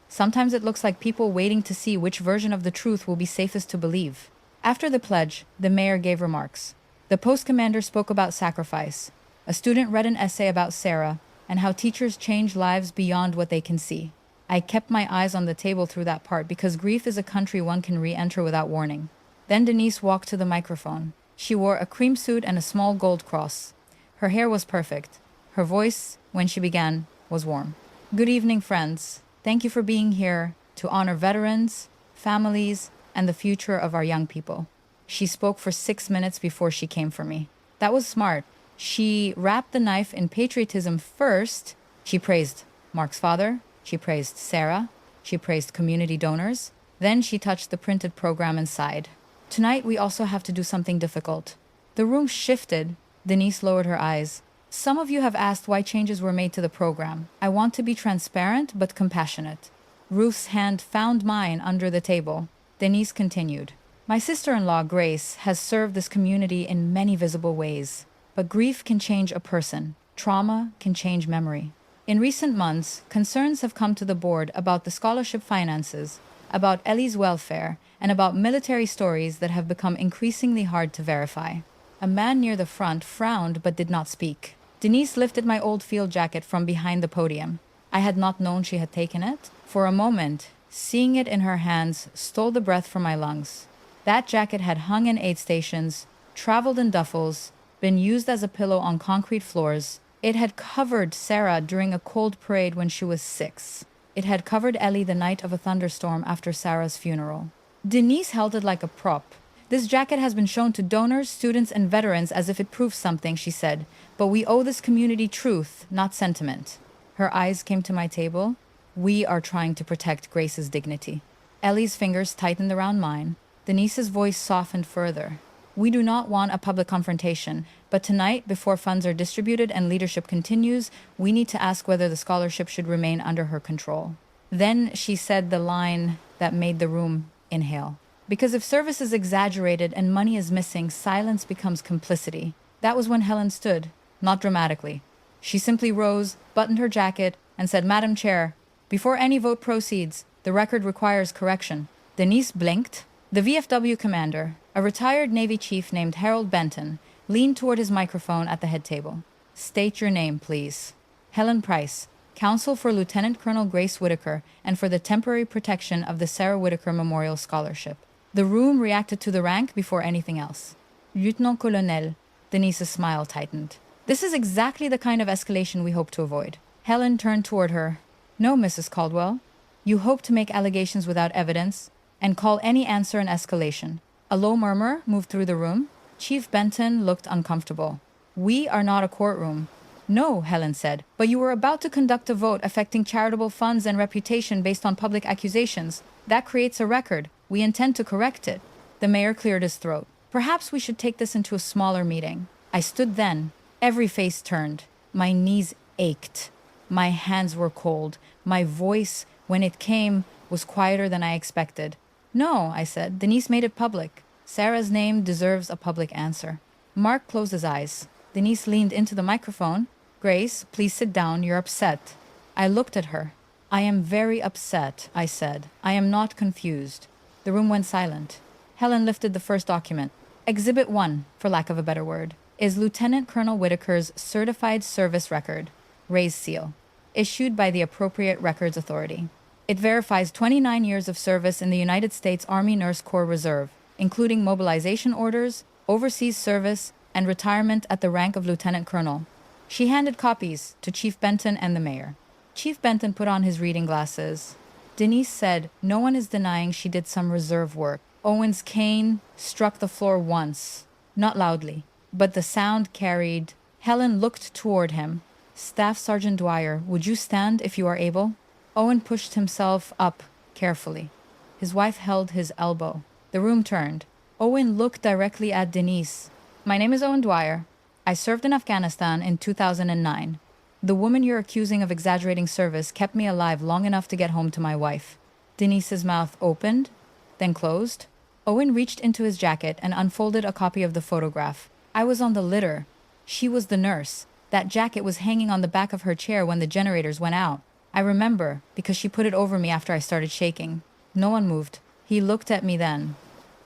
Sometimes it looks like people waiting to see which version of the truth will be safest to believe. After the pledge, the mayor gave remarks. The post commander spoke about sacrifice. A student read an essay about Sarah and how teachers change lives beyond what they can see. I kept my eyes on the table through that part because grief is a country one can re-enter without warning. Then Denise walked to the microphone. She wore a cream suit and a small gold cross. Her hair was perfect. Her voice, when she began, was warm. Good evening, friends. Thank you for being here. to honor veterans, families, and the future of our young people. She spoke for 6 minutes before she came for me. That was smart. She wrapped the knife in patriotism first. She praised Mark's father. She praised Sarah. She praised community donors. Then she touched the printed program and sighed. Tonight, we also have to do something difficult. The room shifted. Denise lowered her eyes. Some of you have asked why changes were made to the program. I want to be transparent but compassionate. Ruth's hand found mine under the table. Denise continued. My sister-in-law, Grace, has served this community in many visible ways. But grief can change a person. Trauma can change memory. In recent months, concerns have come to the board about the scholarship finances, about Ellie's welfare, and about military stories that have become increasingly hard to verify. A man near the front frowned but did not speak. Denise lifted my old field jacket from behind the podium. I had not known she had taken it. For a moment, seeing it in her hands stole the breath from my lungs. That jacket had hung in aid stations, traveled in duffels, been used as a pillow on concrete floors. It had covered Sarah during a cold parade when she was 6. It had covered Ellie the night of a thunderstorm after Sarah's funeral. Denise held it like a prop. This jacket has been shown to donors, students, and veterans as if it proves something, she said. But we owe this community truth, not sentiment. Her eyes came to my table. We are trying to protect Grace's dignity. Ellie's fingers tightened around mine. Denise's voice softened further. We do not want a public confrontation, but tonight, before funds are distributed and leadership continues, we need to ask whether the scholarship should remain under her control. Then she said the line that made the room inhale. Because if service is exaggerated and money is missing, silence becomes complicity. That was when Helen stood, not dramatically. She simply rose, buttoned her jacket, and said, Madam Chair, before any vote proceeds, the record requires correction. Denise blinked. The VFW commander, a retired Navy chief named Harold Benton, leaned toward his microphone at the head table. State your name, please. Helen Price, counsel for Lieutenant Colonel Grace Whitaker and for the temporary protection of the Sarah Whitaker Memorial Scholarship. The room reacted to the rank before anything else. Lieutenant Colonel, Denise's smile tightened. This is exactly the kind of escalation we hope to avoid. Helen turned toward her. No, Mrs. Caldwell. You hope to make allegations without evidence and call any answer an escalation. A low murmur moved through the room. Chief Benton looked uncomfortable. We are not a courtroom. No, Helen said, but you were about to conduct a vote affecting charitable funds and reputation based on public accusations. That creates a record. We intend to correct it. The mayor cleared his throat. Perhaps we should take this into a smaller meeting. I stood then. Every face turned. My knees ached. My hands were cold. My voice, when it came, was quieter than I expected. No, I said. Denise made it public. Sarah's name deserves a public answer. Mark closed his eyes. Denise leaned into the microphone. Grace, please sit down. You're upset. I looked at her. I am very upset, I said. I am not confused. The room went silent. Helen lifted the first document. Exhibit 1, for lack of a better word, is Lieutenant Colonel Whitaker's certified service record, raised seal, issued by the appropriate records authority. It verifies 29 years of service in the United States Army Nurse Corps Reserve, including mobilization orders, overseas service, and retirement at the rank of lieutenant colonel. She handed copies to Chief Benton and the mayor. Chief Benton put on his reading glasses. Denise said, no one is denying she did some reserve work. Owen's cane struck the floor once, not loudly, but the sound carried. Helen looked toward him. Staff Sergeant Dwyer, would you stand if you are able? Owen pushed himself up carefully. His wife held his elbow. The room turned. Owen looked directly at Denise. My name is Owen Dwyer. I served in Afghanistan in 2009. The woman you're accusing of exaggerating service kept me alive long enough to get home to my wife. Denise's mouth opened, then closed. Owen reached into his jacket and unfolded a copy of the photograph. I was on the litter. She was the nurse. That jacket was hanging on the back of her chair when the generators went out. I remember, because she put it over me after I started shaking. No one moved. He looked at me then,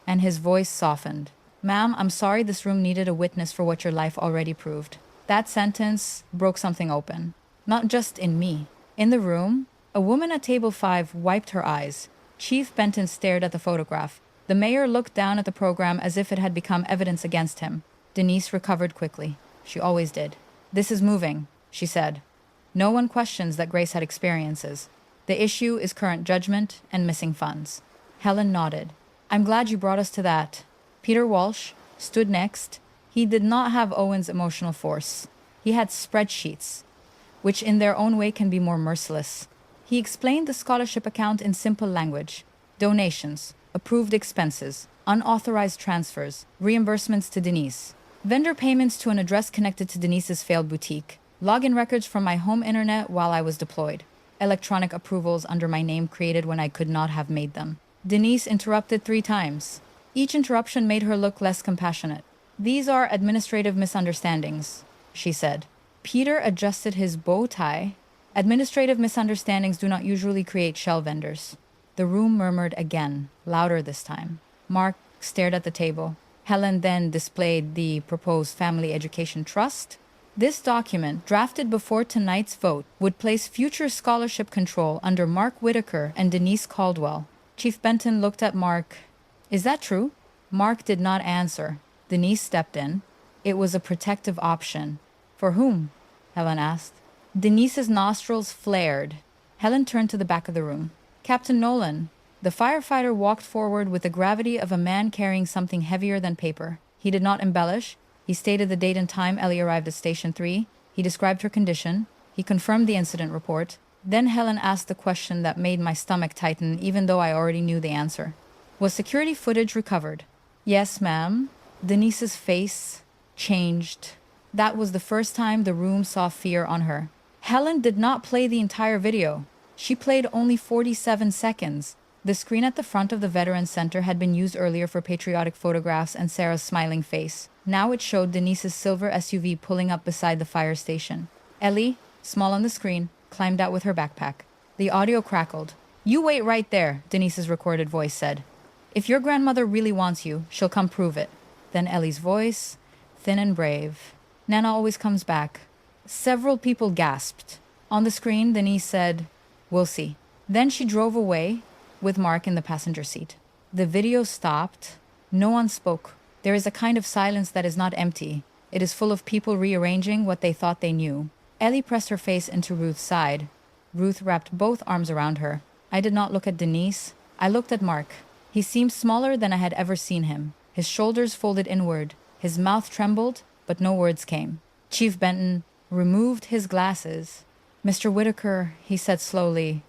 and his voice softened. Ma'am, I'm sorry this room needed a witness for what your life already proved. That sentence broke something open. Not just in me. In the room, a woman at table 5 wiped her eyes. Chief Benton stared at the photograph. The mayor looked down at the program as if it had become evidence against him. Denise recovered quickly. She always did. This is moving, she said. No one questions that Grace had experiences. The issue is current judgment and missing funds. Helen nodded. I'm glad you brought us to that. Peter Walsh stood next. He did not have Owen's emotional force. He had spreadsheets, which in their own way can be more merciless. He explained the scholarship account in simple language. Donations, approved expenses, unauthorized transfers, reimbursements to Denise, vendor payments to an address connected to Denise's failed boutique, login records from my home internet while I was deployed, electronic approvals under my name created when I could not have made them. Denise interrupted 3 times. Each interruption made her look less compassionate. These are administrative misunderstandings, she said. Peter adjusted his bow tie. Administrative misunderstandings do not usually create shell vendors. The room murmured again, louder this time. Mark stared at the table. Helen then displayed the proposed Family Education Trust. This document, drafted before tonight's vote, would place future scholarship control under Mark Whitaker and Denise Caldwell. Chief Benton looked at Mark. Is that true? Mark did not answer. Denise stepped in. It was a protective option. For whom? Helen asked. Denise's nostrils flared. Helen turned to the back of the room. Captain Nolan. The firefighter walked forward with the gravity of a man carrying something heavier than paper. He did not embellish. He stated the date and time Ellie arrived at Station 3. He described her condition. He confirmed the incident report. Then Helen asked the question that made my stomach tighten, even though I already knew the answer. Was security footage recovered? Yes, ma'am. Denise's face changed. That was the first time the room saw fear on her. Helen did not play the entire video. She played only 47 seconds. The screen at the front of the Veterans Center had been used earlier for patriotic photographs and Sarah's smiling face. Now it showed Denise's silver SUV pulling up beside the fire station. Ellie, small on the screen, climbed out with her backpack. The audio crackled. You wait right there, Denise's recorded voice said. If your grandmother really wants you, she'll come prove it. Then Ellie's voice, thin and brave. Nana always comes back. Several people gasped. On the screen, Denise said, We'll see. Then she drove away with Mark in the passenger seat. The video stopped. No one spoke. There is a kind of silence that is not empty. It is full of people rearranging what they thought they knew. Ellie pressed her face into Ruth's side. Ruth wrapped both arms around her. I did not look at Denise. I looked at Mark. He seemed smaller than I had ever seen him. His shoulders folded inward. His mouth trembled, but no words came. Chief Benton removed his glasses. Mr. Whitaker, he said slowly,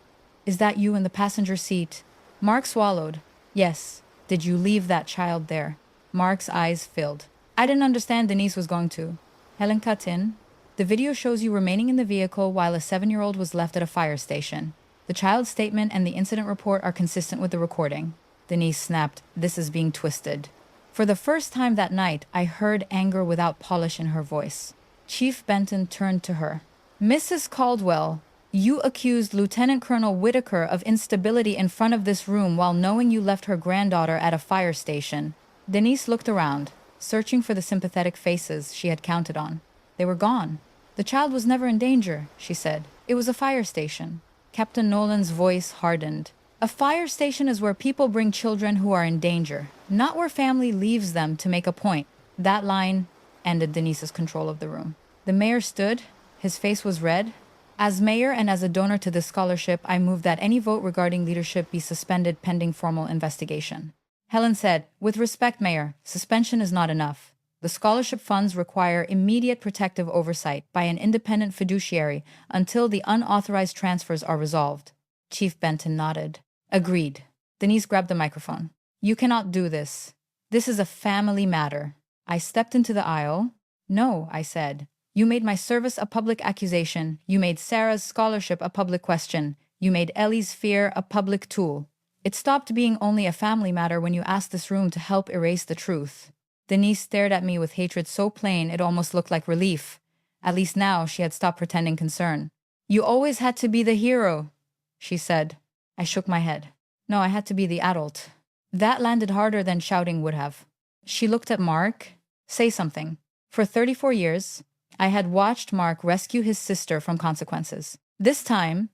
is that you in the passenger seat? Mark swallowed. Yes. Did you leave that child there? Mark's eyes filled. I didn't understand Denise was going to. Helen cut in. The video shows you remaining in the vehicle while a 7-year-old was left at a fire station. The child's statement and the incident report are consistent with the recording. Denise snapped, This is being twisted. For the first time that night, I heard anger without polish in her voice. Chief Benton turned to her. Mrs. Caldwell, you accused Lieutenant Colonel Whitaker of instability in front of this room while knowing you left her granddaughter at a fire station. Denise looked around, searching for the sympathetic faces she had counted on. They were gone. The child was never in danger, she said. It was a fire station. Captain Nolan's voice hardened. A fire station is where people bring children who are in danger, not where family leaves them to make a point. That line ended Denise's control of the room. The mayor stood. His face was red. As mayor and as a donor to this scholarship, I moved that any vote regarding leadership be suspended pending formal investigation. Helen said, With respect, Mayor, suspension is not enough. The scholarship funds require immediate protective oversight by an independent fiduciary until the unauthorized transfers are resolved. Chief Benton nodded. Agreed. Denise grabbed the microphone. You cannot do this. This is a family matter. I stepped into the aisle. No, I said. You made my service a public accusation. You made Sarah's scholarship a public question. You made Ellie's fear a public tool. It stopped being only a family matter when you asked this room to help erase the truth. Denise stared at me with hatred so plain it almost looked like relief. At least now she had stopped pretending concern. You always had to be the hero, she said. I shook my head. No, I had to be the adult. That landed harder than shouting would have. She looked at Mark. Say something. For 34 years, I had watched Mark rescue his sister from consequences. This time,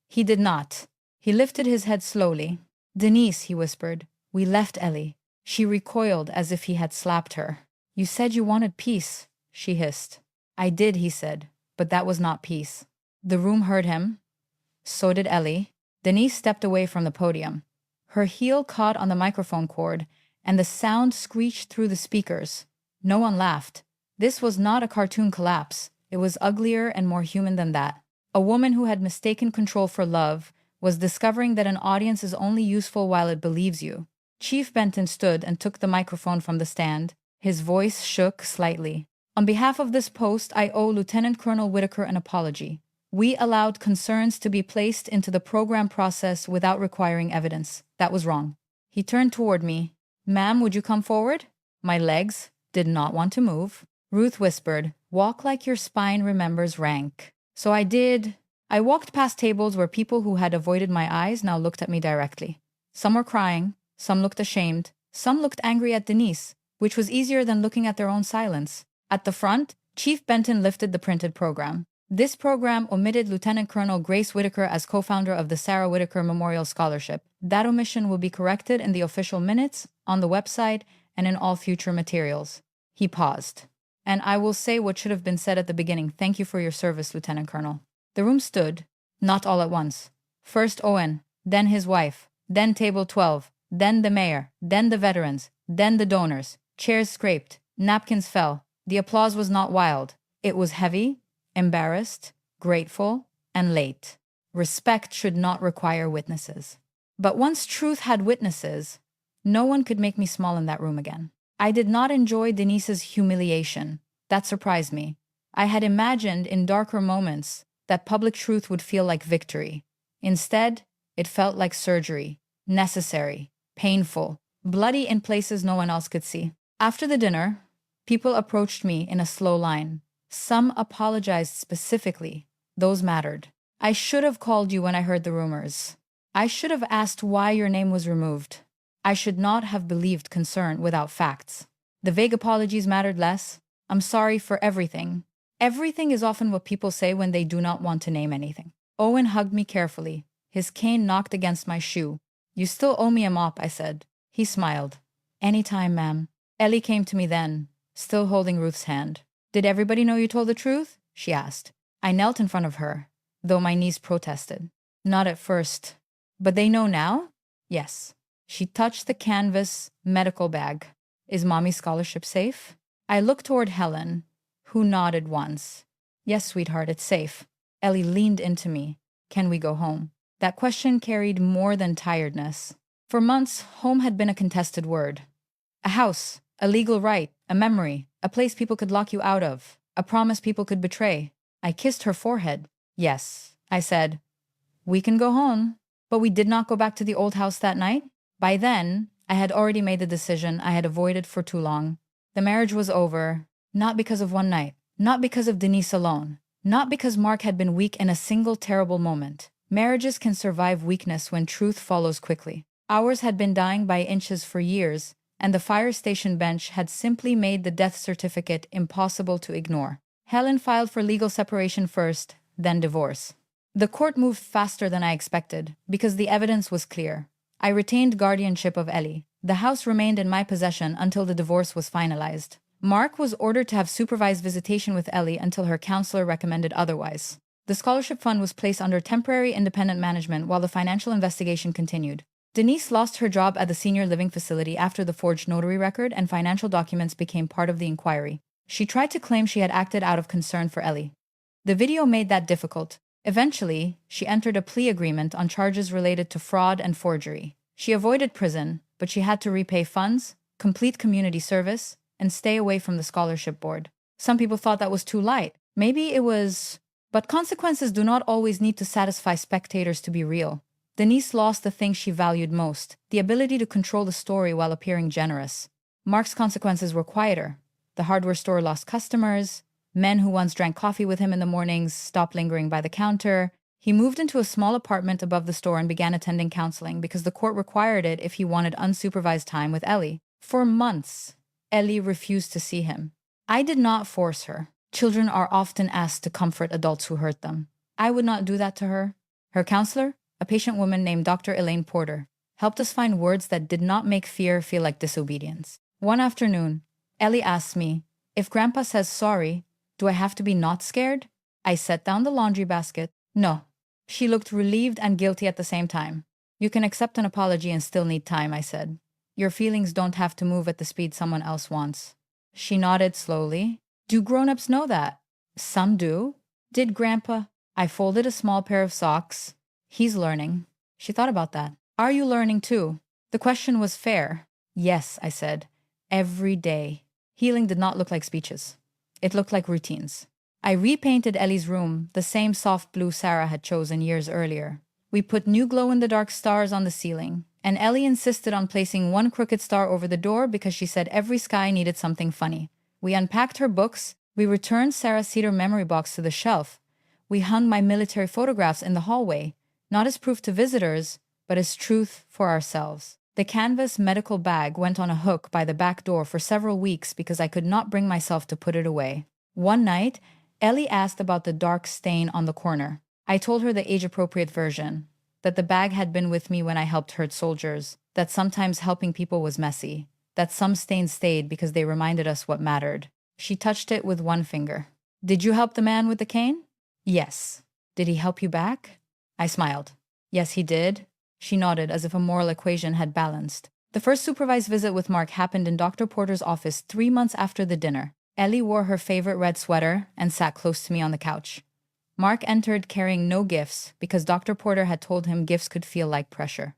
he did not. He lifted his head slowly. Denise, he whispered, we left Ellie. She recoiled as if he had slapped her. You said you wanted peace, she hissed. I did, he said, but that was not peace. The room heard him. So did Ellie. Denise stepped away from the podium. Her heel caught on the microphone cord, and the sound screeched through the speakers. No one laughed. This was not a cartoon collapse. It was uglier and more human than that. A woman who had mistaken control for love was discovering that an audience is only useful while it believes you. Chief Benton stood and took the microphone from the stand. His voice shook slightly. On behalf of this post, I owe Lieutenant Colonel Whitaker an apology. We allowed concerns to be placed into the program process without requiring evidence. That was wrong. He turned toward me. Ma'am, would you come forward? My legs did not want to move. Ruth whispered, walk like your spine remembers rank. So I did. I walked past tables where people who had avoided my eyes now looked at me directly. Some were crying, some looked ashamed, some looked angry at Denise, which was easier than looking at their own silence. At the front, Chief Benton lifted the printed program. This program omitted Lieutenant Colonel Grace Whitaker as co-founder of the Sarah Whitaker Memorial Scholarship. That omission will be corrected in the official minutes, on the website, and in all future materials. He paused. And I will say what should have been said at the beginning. Thank you for your service, Lieutenant Colonel. The room stood, not all at once. First Owen, then his wife, then Table 12, then the mayor, then the veterans, then the donors. Chairs scraped, napkins fell. The applause was not wild. It was heavy, embarrassed, grateful, and late. Respect should not require witnesses. But once truth had witnesses, no one could make me small in that room again. I did not enjoy Denise's humiliation. That surprised me. I had imagined in darker moments that public truth would feel like victory. Instead, it felt like surgery, necessary, painful, bloody in places no one else could see. After the dinner, people approached me in a slow line. Some apologized specifically. Those mattered. I should have called you when I heard the rumors. I should have asked why your name was removed. I should not have believed concern without facts. The vague apologies mattered less. I'm sorry for everything. Everything is often what people say when they do not want to name anything. Owen hugged me carefully. His cane knocked against my shoe. You still owe me a mop, I said. He smiled. Anytime, ma'am. Ellie came to me then, still holding Ruth's hand. Did everybody know you told the truth? She asked. I knelt in front of her, though my knees protested. Not at first. But they know now? Yes. She touched the canvas medical bag. Is Mommy's scholarship safe? I looked toward Helen, who nodded once. Yes, sweetheart, it's safe. Ellie leaned into me. Can we go home? That question carried more than tiredness. For months, home had been a contested word. A house, a legal right, a memory, a place people could lock you out of, a promise people could betray. I kissed her forehead. Yes, I said. We can go home. But we did not go back to the old house that night. By then, I had already made the decision I had avoided for too long. The marriage was over, not because of one night, not because of Denise alone, not because Mark had been weak in a single terrible moment. Marriages can survive weakness when truth follows quickly. Ours had been dying by inches for years, and the fire station bench had simply made the death certificate impossible to ignore. Helen filed for legal separation first, then divorce. The court moved faster than I expected, because the evidence was clear. I retained guardianship of Ellie. The house remained in my possession until the divorce was finalized. Mark was ordered to have supervised visitation with Ellie until her counselor recommended otherwise. The scholarship fund was placed under temporary independent management while the financial investigation continued. Denise lost her job at the senior living facility after the forged notary record and financial documents became part of the inquiry. She tried to claim she had acted out of concern for Ellie. The video made that difficult. Eventually, she entered a plea agreement on charges related to fraud and forgery. She avoided prison, but she had to repay funds, complete community service, and stay away from the scholarship board. Some people thought that was too light. Maybe it was... But consequences do not always need to satisfy spectators to be real. Denise lost the thing she valued most, the ability to control the story while appearing generous. Mark's consequences were quieter. The hardware store lost customers. Men who once drank coffee with him in the mornings stopped lingering by the counter. He moved into a small apartment above the store and began attending counseling because the court required it if he wanted unsupervised time with Ellie. For months, Ellie refused to see him. I did not force her. Children are often asked to comfort adults who hurt them. I would not do that to her. Her counselor, a patient woman named Dr. Elaine Porter, helped us find words that did not make fear feel like disobedience. One afternoon, Ellie asked me, if Grandpa says sorry, do I have to be not scared? I set down the laundry basket. No, She looked relieved and guilty at the same time. You can accept an apology and still need time, I said. Your feelings don't have to move at the speed someone else wants. She nodded slowly. Do grown-ups know that? Some do. Did Grandpa? I folded a small pair of socks. He's learning. She thought about that. Are you learning too? The question was fair. Yes, I said. Every day. Healing did not look like speeches. It looked like routines. I repainted Ellie's room, the same soft blue Sarah had chosen years earlier. We put new glow-in-the-dark stars on the ceiling, and Ellie insisted on placing one crooked star over the door because she said every sky needed something funny. We unpacked her books. We returned Sarah's cedar memory box to the shelf. We hung my military photographs in the hallway, not as proof to visitors, but as truth for ourselves. The canvas medical bag went on a hook by the back door for several weeks because I could not bring myself to put it away. One night, Ellie asked about the dark stain on the corner. I told her the age-appropriate version, that the bag had been with me when I helped hurt soldiers, that sometimes helping people was messy, that some stains stayed because they reminded us what mattered. She touched it with one finger. Did you help the man with the cane? Yes. Did he help you back? I smiled. Yes, he did. She nodded as if a moral equation had balanced. The first supervised visit with Mark happened in Dr. Porter's office 3 months after the dinner. Ellie wore her favorite red sweater and sat close to me on the couch. Mark entered carrying no gifts because Dr. Porter had told him gifts could feel like pressure.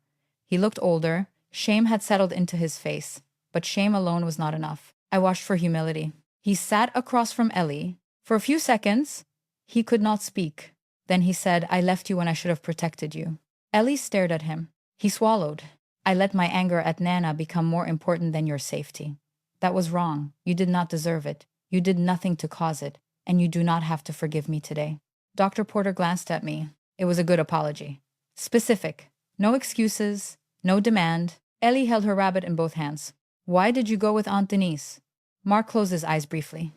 He looked older. Shame had settled into his face, but shame alone was not enough. I watched for humility. He sat across from Ellie. For a few seconds, he could not speak. Then he said, I left you when I should have protected you. Ellie stared at him. He swallowed. I let my anger at Nana become more important than your safety. That was wrong. You did not deserve it. You did nothing to cause it, and you do not have to forgive me today. Dr. Porter glanced at me. It was a good apology. Specific. No excuses. No demand. Ellie held her rabbit in both hands. Why did you go with Aunt Denise? Mark closed his eyes briefly.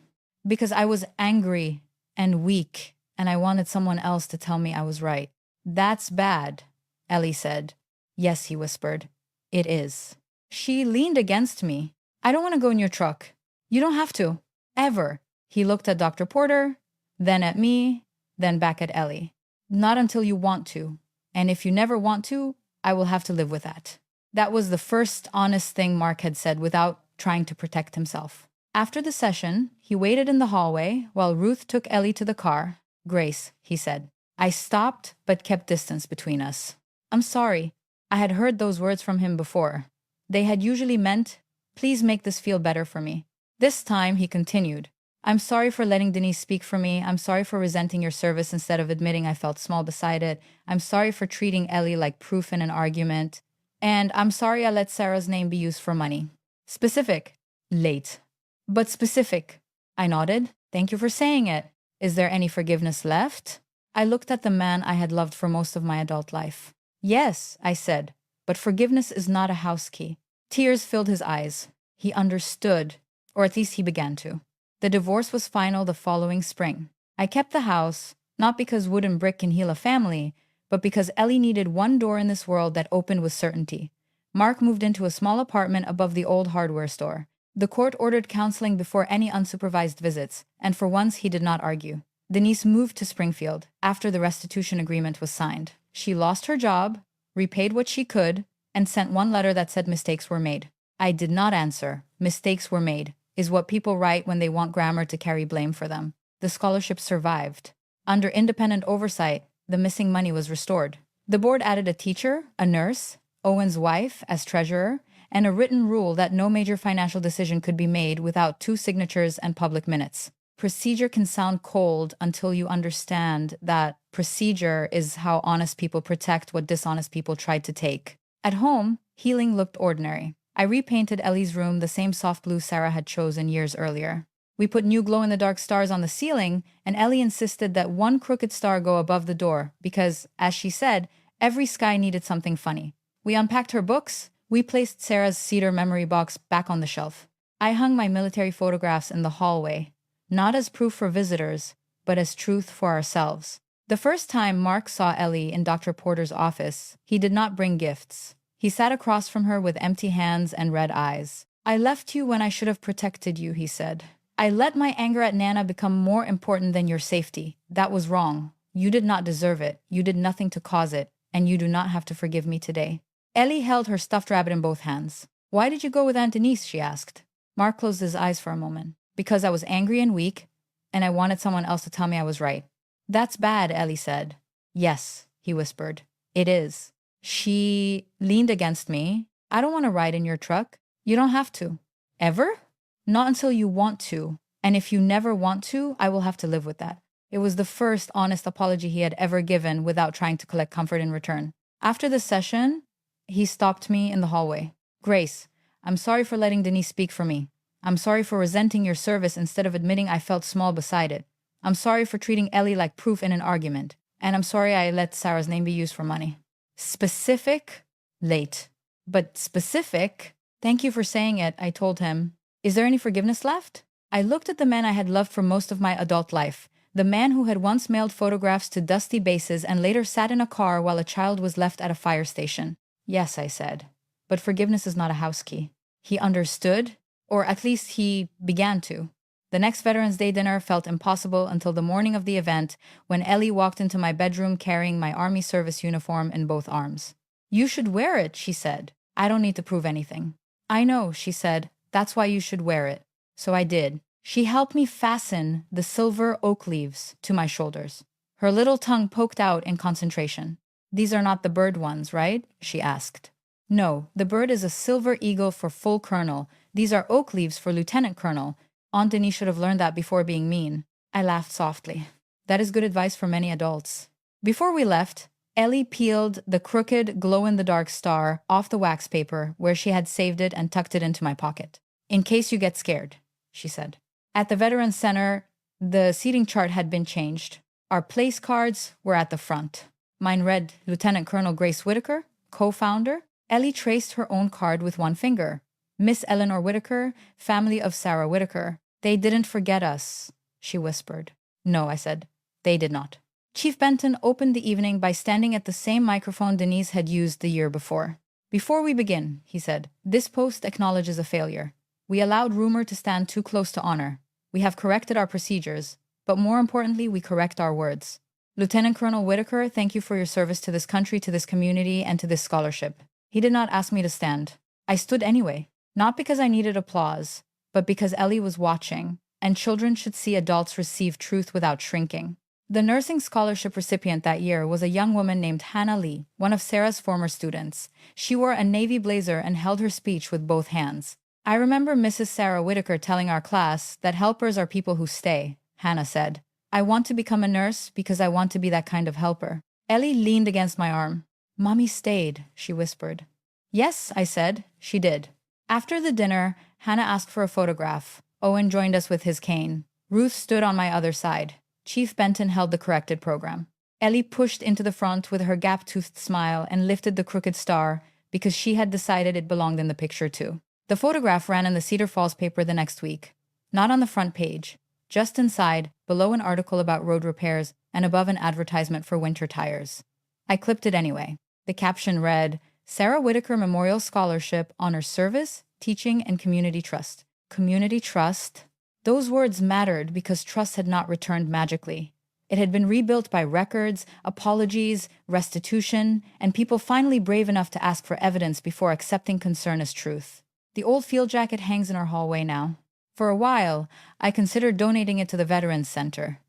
Because I was angry and weak, and I wanted someone else to tell me I was right. That's bad, Ellie said. Yes, he whispered. It is. She leaned against me. I don't want to go in your truck. You don't have to. Ever. He looked at Dr. Porter, then at me, then back at Ellie. Not until you want to. And if you never want to, I will have to live with that. That was the first honest thing Mark had said without trying to protect himself. After the session, he waited in the hallway while Ruth took Ellie to the car. Grace, he said. I stopped but kept distance between us. I'm sorry. I had heard those words from him before. They had usually meant, please make this feel better for me. This time, he continued. I'm sorry for letting Denise speak for me. I'm sorry for resenting your service instead of admitting I felt small beside it. I'm sorry for treating Ellie like proof in an argument. And I'm sorry I let Sarah's name be used for money. Specific. Late. But specific. I nodded. Thank you for saying it. Is there any forgiveness left? I looked at the man I had loved for most of my adult life. Yes, I said, but forgiveness is not a house key. Tears filled his eyes. He understood, or at least he began to. The divorce was final the following spring. I kept the house, not because wood and brick can heal a family, but because Ellie needed one door in this world that opened with certainty. Mark moved into a small apartment above the old hardware store. The court ordered counseling before any unsupervised visits, and for once he did not argue. Denise moved to Springfield after the restitution agreement was signed. She lost her job, repaid what she could, and sent one letter that said mistakes were made. I did not answer. Mistakes were made is what people write when they want grammar to carry blame for them. The scholarship survived. Under independent oversight, the missing money was restored. The board added a teacher, a nurse, Owen's wife as treasurer, and a written rule that no major financial decision could be made without 2 signatures and public minutes. Procedure can sound cold until you understand that procedure is how honest people protect what dishonest people tried to take. At home, healing looked ordinary. I repainted Ellie's room the same soft blue Sarah had chosen years earlier. We put new glow-in-the-dark stars on the ceiling, and Ellie insisted that one crooked star go above the door because, as she said, every sky needed something funny. We unpacked her books. We placed Sarah's cedar memory box back on the shelf. I hung my military photographs in the hallway, not as proof for visitors, but as truth for ourselves. The first time Mark saw Ellie in Dr. Porter's office, he did not bring gifts. He sat across from her with empty hands and red eyes. I left you when I should have protected you, he said. I let my anger at Nana become more important than your safety. That was wrong. You did not deserve it. You did nothing to cause it, and you do not have to forgive me today. Ellie held her stuffed rabbit in both hands. Why did you go with Aunt Denise? She asked. Mark closed his eyes for a moment. Because I was angry and weak, and I wanted someone else to tell me I was right. That's bad, Ellie said. Yes, he whispered. It is. She leaned against me. I don't want to ride in your truck. You don't have to. Ever? Not until you want to. And if you never want to, I will have to live with that. It was the first honest apology he had ever given without trying to collect comfort in return. After the session, he stopped me in the hallway. Grace, I'm sorry for letting Denise speak for me. I'm sorry for resenting your service instead of admitting I felt small beside it. I'm sorry for treating Ellie like proof in an argument. And I'm sorry I let Sarah's name be used for money. Specific? Late. But specific? Thank you for saying it, I told him. Is there any forgiveness left? I looked at the man I had loved for most of my adult life. The man who had once mailed photographs to dusty bases and later sat in a car while a child was left at a fire station. Yes, I said. But forgiveness is not a house key. He understood, or at least he began to. The next Veterans Day dinner felt impossible until the morning of the event when Ellie walked into my bedroom carrying my Army service uniform in both arms. You should wear it, she said. I don't need to prove anything. I know, she said. That's why you should wear it. So I did. She helped me fasten the silver oak leaves to my shoulders. Her little tongue poked out in concentration. These are not the bird ones, right? She asked. No, the bird is a silver eagle for full colonel. These are oak leaves for lieutenant colonel. Aunt Denise should have learned that before being mean. I laughed softly. That is good advice for many adults. Before we left, Ellie peeled the crooked glow-in-the-dark star off the wax paper where she had saved it and tucked it into my pocket. In case you get scared, she said. At the Veterans Center, the seating chart had been changed. Our place cards were at the front. Mine read Lieutenant Colonel Grace Whitaker, co-founder. Ellie traced her own card with one finger. Miss Eleanor Whitaker, family of Sarah Whitaker. They didn't forget us, she whispered. No, I said. They did not. Chief Benton opened the evening by standing at the same microphone Denise had used the year before. Before we begin, he said, this post acknowledges a failure. We allowed rumor to stand too close to honor. We have corrected our procedures, but more importantly, we correct our words. Lieutenant Colonel Whitaker, thank you for your service to this country, to this community, and to this scholarship. He did not ask me to stand. I stood anyway, not because I needed applause, but because Ellie was watching, and children should see adults receive truth without shrinking. The nursing scholarship recipient that year was a young woman named Hannah Lee, one of Sarah's former students. She wore a navy blazer and held her speech with both hands. I remember Mrs. Sarah Whitaker telling our class that helpers are people who stay, Hannah said. I want to become a nurse because I want to be that kind of helper. Ellie leaned against my arm. Mommy stayed, she whispered. Yes, I said. She did. After the dinner, Hannah asked for a photograph. Owen joined us with his cane. Ruth stood on my other side. Chief Benton held the corrected program. Ellie pushed into the front with her gap-toothed smile and lifted the crooked star because she had decided it belonged in the picture too. The photograph ran in the Cedar Falls paper the next week. Not on the front page. Just inside, below an article about road repairs and above an advertisement for winter tires. I clipped it anyway. The caption read, Sarah Whitaker Memorial Scholarship honors service, teaching, and community trust. Community trust? Those words mattered because trust had not returned magically. It had been rebuilt by records, apologies, restitution, and people finally brave enough to ask for evidence before accepting concern as truth. The old field jacket hangs in our hallway now. For a while, I considered donating it to the Veterans Center.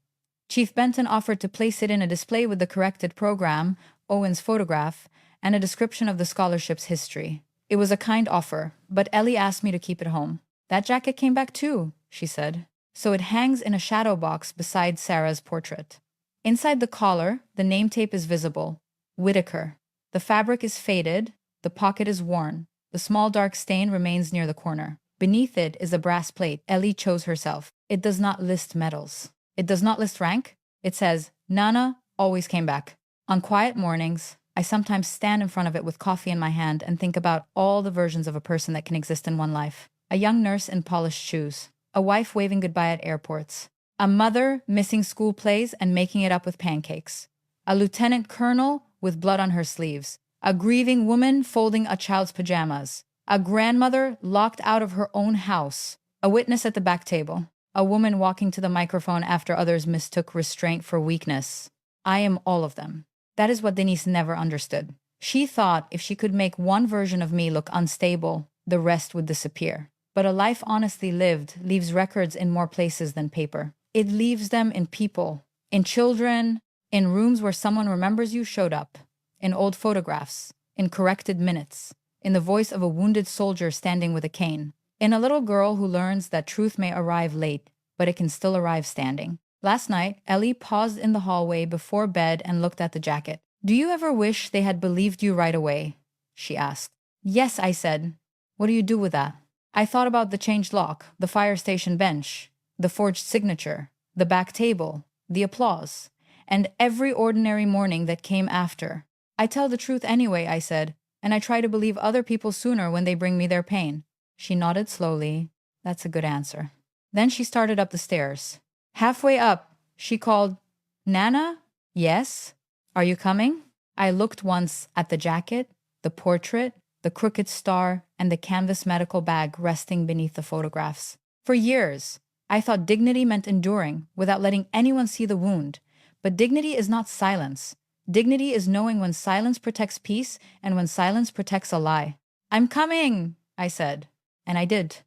Chief Benton offered to place it in a display with the corrected program, Owen's photograph, and a description of the scholarship's history. It was a kind offer, but Ellie asked me to keep it home. That jacket came back too, she said. So it hangs in a shadow box beside Sarah's portrait. Inside the collar, the name tape is visible. Whitaker. The fabric is faded, the pocket is worn. The small dark stain remains near the corner. Beneath it is a brass plate Ellie chose herself. It does not list medals. It does not list rank. It says, Nana always came back. On quiet mornings, I sometimes stand in front of it with coffee in my hand and think about all the versions of a person that can exist in one life. A young nurse in polished shoes. A wife waving goodbye at airports. A mother missing school plays and making it up with pancakes. A lieutenant colonel with blood on her sleeves. A grieving woman folding a child's pajamas. A grandmother locked out of her own house. A witness at the back table. A woman walking to the microphone after others mistook restraint for weakness. I am all of them. That is what Denise never understood. She thought if she could make one version of me look unstable, the rest would disappear. But a life honestly lived leaves records in more places than paper. It leaves them in people, in children, in rooms where someone remembers you showed up, in old photographs, in corrected minutes, in the voice of a wounded soldier standing with a cane, in a little girl who learns that truth may arrive late, but it can still arrive standing. Last night, Ellie paused in the hallway before bed and looked at the jacket. Do you ever wish they had believed you right away? She asked. Yes, I said. What do you do with that? I thought about the changed lock, the fire station bench, the forged signature, the back table, the applause, and every ordinary morning that came after. I tell the truth anyway, I said, and I try to believe other people sooner when they bring me their pain. She nodded slowly. That's a good answer. Then she started up the stairs. Halfway up, she called, Nana? Yes? Are you coming? I looked once at the jacket, the portrait, the crooked star, and the canvas medical bag resting beneath the photographs. For years, I thought dignity meant enduring without letting anyone see the wound. But dignity is not silence. Dignity is knowing when silence protects peace and when silence protects a lie. I'm coming, I said. And I did.